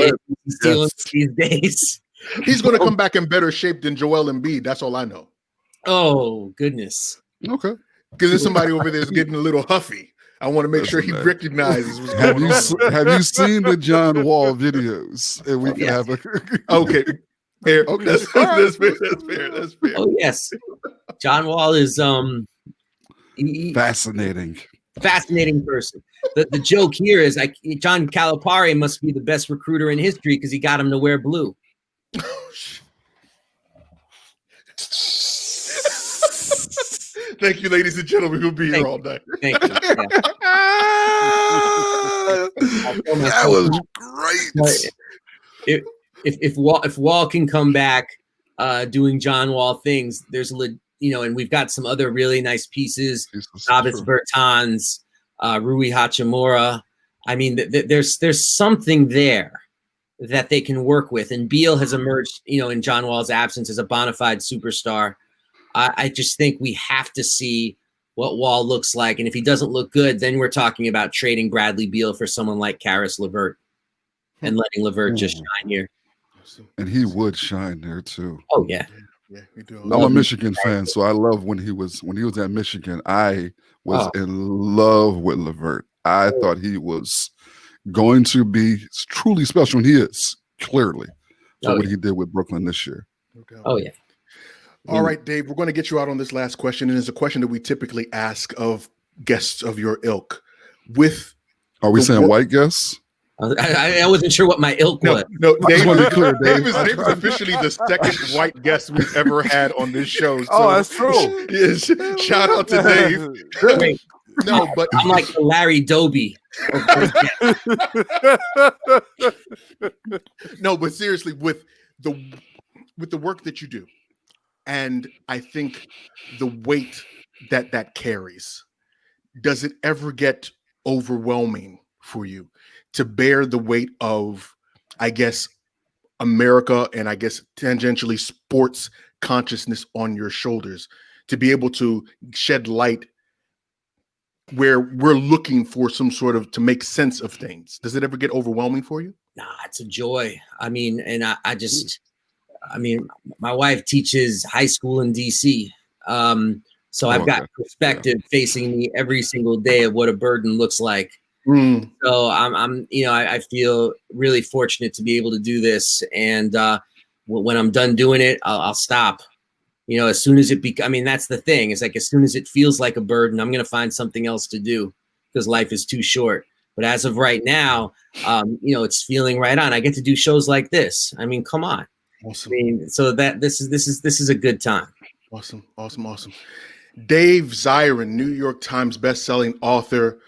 [SPEAKER 4] dealings these days.
[SPEAKER 1] He's going to come back in better shape than Joel Embiid. That's all I know.
[SPEAKER 4] Oh, goodness.
[SPEAKER 2] Okay.
[SPEAKER 1] Because there's somebody over there that's getting a little huffy. I want to make sure he recognizes what's going on.
[SPEAKER 2] Have you seen the John Wall videos? And we can have a
[SPEAKER 1] okay. Fair. Okay. That's fair.
[SPEAKER 4] Oh yes, John Wall is
[SPEAKER 2] fascinating
[SPEAKER 4] person. The joke here is like John Calipari must be the best recruiter in history because he got him to wear blue.
[SPEAKER 1] Thank you, ladies and gentlemen. We'll be here all night.
[SPEAKER 4] Thank you.
[SPEAKER 2] That was great.
[SPEAKER 4] If Wall can come back doing John Wall things, there's and we've got some other really nice pieces. Davis Bertans, Rui Hachimura. I mean, there's something there that they can work with. And Beal has emerged, in John Wall's absence as a bona fide superstar. I just think we have to see what Wall looks like. And if he doesn't look good, then we're talking about trading Bradley Beal for someone like Karis LeVert and letting LeVert just shine here.
[SPEAKER 2] And he would shine there too.
[SPEAKER 4] Oh yeah.
[SPEAKER 1] We do.
[SPEAKER 2] I'm a Michigan fan, so I love when he was at Michigan. I was in love with LeVert. I thought he was going to be truly special, and he is clearly for what he did with Brooklyn this year.
[SPEAKER 4] Oh yeah.
[SPEAKER 1] All right, Dave, we're going to get you out on this last question. And it's a question that we typically ask of guests of your ilk.
[SPEAKER 2] Are we saying white guests?
[SPEAKER 4] I wasn't sure what my ilk was.
[SPEAKER 1] No, Dave is officially the second white guest we've ever had on this show. So,
[SPEAKER 3] that's true.
[SPEAKER 1] Yes, shout out to Dave.
[SPEAKER 4] Wait,
[SPEAKER 1] no, but
[SPEAKER 4] I'm like the Larry Doby.
[SPEAKER 1] No, but seriously, with the work that you do, and I think the weight that carries, does it ever get overwhelming for you to bear the weight of, I guess, America and I guess tangentially sports consciousness on your shoulders, to be able to shed light where we're looking for some sort of to make sense of things? Does it ever get overwhelming for you?
[SPEAKER 4] Nah, it's a joy. I mean, and I just I mean, my wife teaches high school in DC. So I've got perspective facing me every single day of what a burden looks like. So I'm I feel really fortunate to be able to do this. And when I'm done doing it, I'll stop. As soon as that's the thing. It's like, as soon as it feels like a burden, I'm going to find something else to do because life is too short. But as of right now, it's feeling right on. I get to do shows like this. I mean, come on.
[SPEAKER 1] Awesome.
[SPEAKER 4] So that this is a good time.
[SPEAKER 1] Awesome. Dave Zirin, New York Times bestselling author,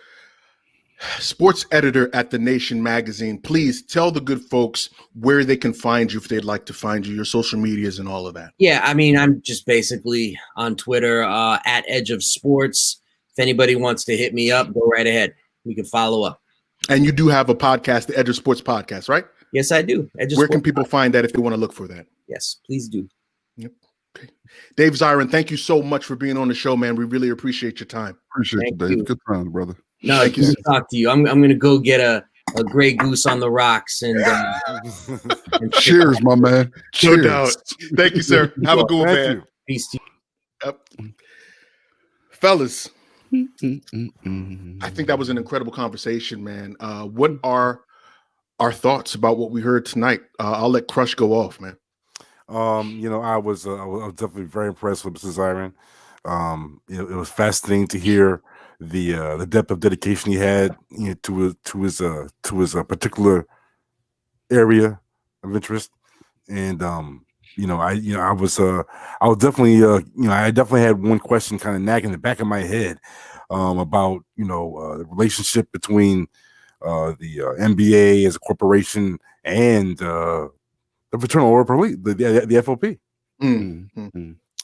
[SPEAKER 1] sports editor at The Nation magazine. Please tell the good folks where they can find you if they'd like to find you, your social medias and all of that.
[SPEAKER 4] Yeah, I mean, I'm just basically on Twitter at Edge of Sports. If anybody wants to hit me up, go right ahead. We can follow up. And
[SPEAKER 1] you do have a podcast, the Edge of Sports podcast, right?
[SPEAKER 4] Yes, I do.
[SPEAKER 1] Where can people find that if they want to look for that?
[SPEAKER 4] Yes, please do.
[SPEAKER 1] Yep. Okay. Dave Zirin, thank you so much for being on the show, man. We really appreciate your time.
[SPEAKER 2] Appreciate you, Dave. Good time, brother.
[SPEAKER 4] No, thank you. Talk to you. I'm gonna go get a Grey Goose on the rocks and
[SPEAKER 2] cheers, my man.
[SPEAKER 1] Cheers. No doubt. Thank you, sir. Have a good one, man.
[SPEAKER 4] Peace to you.
[SPEAKER 1] Yep. Fellas, I think that was an incredible conversation, man. What are our thoughts about what we heard tonight? I'll let Crush go off, man.
[SPEAKER 3] I was definitely very impressed with Mr. Zirin. It was fascinating to hear the depth of dedication he had to his particular area of interest, and I was definitely I definitely had one question kind of nagging in the back of my head about the relationship between the NBA as a corporation and the Fraternal Order Police, the FOP.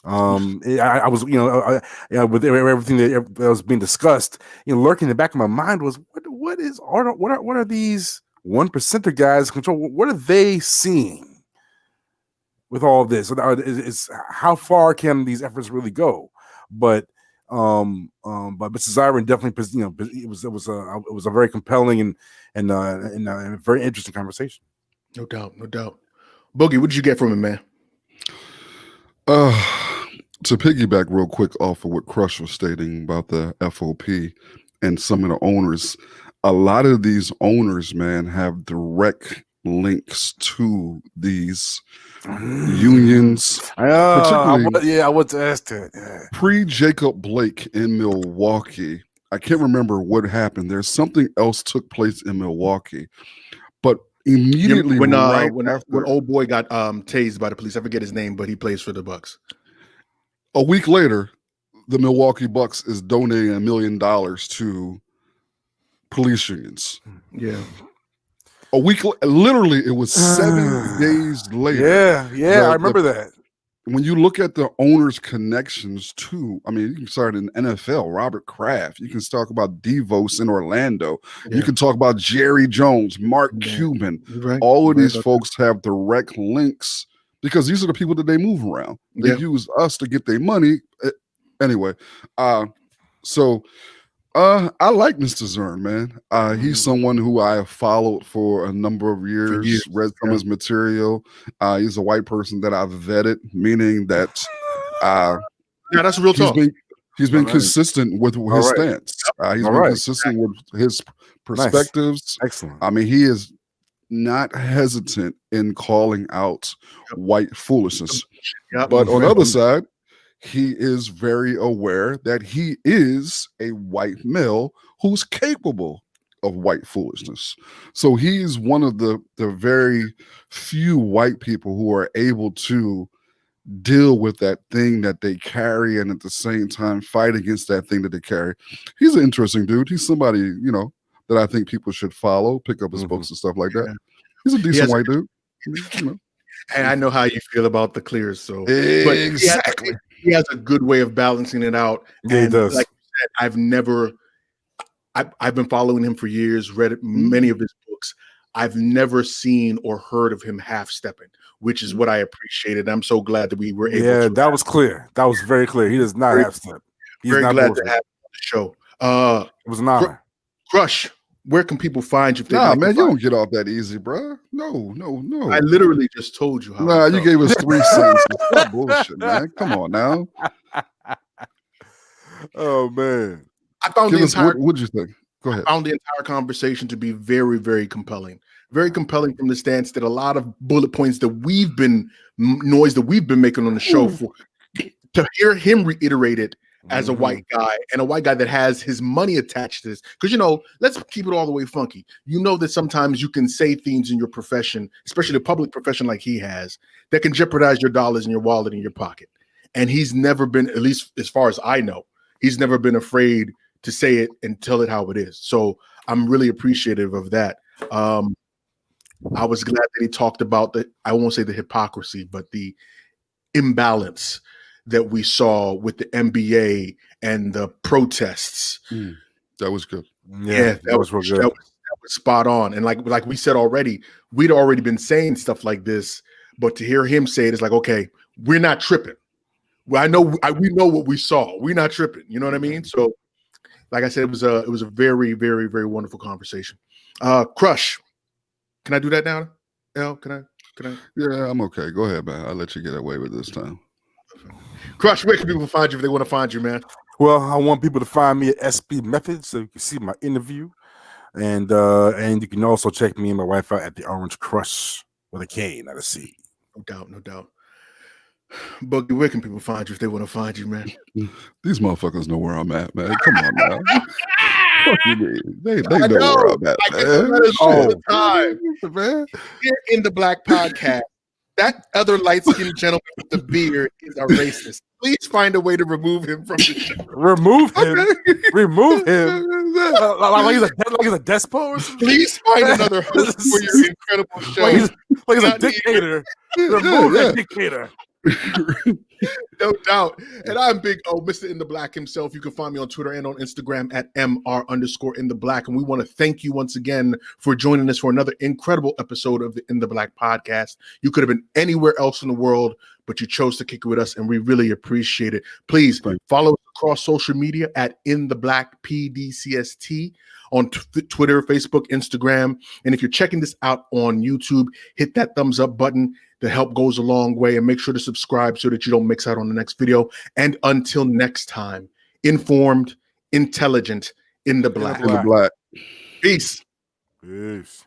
[SPEAKER 3] I was, with everything that was being discussed, lurking in the back of my mind was what are these 1%er guys control? What are they seeing with all this? Is how far can these efforts really go? But Mr. Zirin definitely, it was a very compelling and a very interesting conversation.
[SPEAKER 1] No doubt. Boogie, what did you get from him, man?
[SPEAKER 2] To piggyback real quick off of what Crush was stating about the FOP and some of the owners, a lot of these owners, man, have direct links to these unions.
[SPEAKER 3] I want to ask that. Yeah.
[SPEAKER 2] Pre-Jacob Blake in Milwaukee, I can't remember what happened. There's something else took place in Milwaukee, but immediately
[SPEAKER 1] when old boy got tased by the police, I forget his name, but he plays for the Bucks.
[SPEAKER 2] A week later, the Milwaukee Bucks is donating $1 million to police unions.
[SPEAKER 1] Yeah.
[SPEAKER 2] A week, literally, it was 7 days later.
[SPEAKER 3] Yeah, I remember that.
[SPEAKER 2] When you look at the owners' connections too, I mean, you can start in NFL, Robert Kraft. You can talk about DeVos in Orlando. Yeah. You can talk about Jerry Jones, Mark Cuban.
[SPEAKER 1] Right.
[SPEAKER 2] All of these folks have direct links because these are the people that they move around. They use us to get their money. Anyway, so I like Mr. Zirin, man. He's someone who I have followed for a number of years, read some of his material. He's a white person that I've vetted, meaning that
[SPEAKER 1] that's real talk.
[SPEAKER 2] He's been consistent with his stance. He's been consistent with his perspectives.
[SPEAKER 3] Nice. Excellent.
[SPEAKER 2] I mean, he is not hesitant in calling out white foolishness. But on the other side, he is very aware that he is a white male who's capable of white foolishness. So he's one of the very few white people who are able to deal with that thing that they carry and at the same time fight against that thing that they carry. He's an interesting dude. He's somebody, that I think people should follow, pick up his books and stuff like that. Yeah. He's a decent white dude.
[SPEAKER 1] And I know how you feel about the Clears. So
[SPEAKER 2] exactly.
[SPEAKER 1] He has a good way of balancing it out.
[SPEAKER 3] Yeah, he does.
[SPEAKER 1] Like you said, I've been following him for years, read many of his books. I've never seen or heard of him half-stepping, which is what I appreciated. I'm so glad that we were able to.
[SPEAKER 3] Yeah, that was clear. That was very clear. He does not half-step.
[SPEAKER 1] Very glad to have him on the show.
[SPEAKER 3] It was an honor.
[SPEAKER 1] Crush, where can people find you? If
[SPEAKER 2] Nah, man, you don't get off that easy, bro. No.
[SPEAKER 1] I literally just told you how.
[SPEAKER 2] Nah, you gave us 3 sentences. Stop bullshit, man. Come on now.
[SPEAKER 3] Oh man,
[SPEAKER 1] I found
[SPEAKER 2] what'd you think? Go ahead.
[SPEAKER 1] I found the entire conversation to be very, very compelling. Very compelling from the stance that a lot of bullet points that we've been making on the show for, to hear him reiterate it as a white guy, and a white guy that has his money attached to this. Because, let's keep it all the way funky. You know that sometimes you can say things in your profession, especially the public profession like he has, that can jeopardize your dollars in your wallet in your pocket. And he's never been, at least as far as I know, he's never been afraid to say it and tell it how it is. So I'm really appreciative of that. I was glad that he talked about I won't say the hypocrisy, but the imbalance that we saw with the NBA and the protests.
[SPEAKER 2] That was good.
[SPEAKER 3] Yeah, that was real good.
[SPEAKER 1] That was spot on. And like we said already, we'd already been saying stuff like this, but to hear him say it is like, okay, we're not tripping. Well, we know what we saw. We're not tripping. You know what I mean? So, like I said, it was a very, very, very wonderful conversation. Crush, can I do that now? El, can I?
[SPEAKER 2] Yeah, I'm okay. Go ahead, man. I'll let you get away with this time.
[SPEAKER 1] Crush, where can people find you if they want to find you, man?
[SPEAKER 3] Well, I want people to find me at SB Methods so you can see my interview, and you can also check me and my wife out at the Orange Crush with a K, not a C.
[SPEAKER 1] No doubt. Boogie, where can people find you if they want to find you, man?
[SPEAKER 2] These motherfuckers know where I'm at, man. Come on now. What you mean? They know where I'm at, man.
[SPEAKER 1] All the time, man. Here in the Black Podcast, that other light-skinned gentleman with the beard is a racist. Please find a way to remove him from the show.
[SPEAKER 3] Remove him. Remove him. Like he's a despot or something?
[SPEAKER 1] Please find another host for your incredible show.
[SPEAKER 3] Like he's a dictator. Remove that dictator.
[SPEAKER 1] No doubt. And I'm Big O, Mr. In the Black himself. You can find me on Twitter and on Instagram at MR_In_the_Black. And we want to thank you once again for joining us for another incredible episode of the In the Black podcast. You could have been anywhere else in the world, but you chose to kick it with us, and we really appreciate it. Please follow us across social media at In the Black PDCST on Twitter, Facebook, Instagram. And if you're checking this out on YouTube, hit that thumbs up button. The help goes a long way, and make sure to subscribe so that you don't miss out on the next video. And until next time, informed, intelligent, in the black.
[SPEAKER 2] In the black.
[SPEAKER 1] Peace.
[SPEAKER 3] Peace.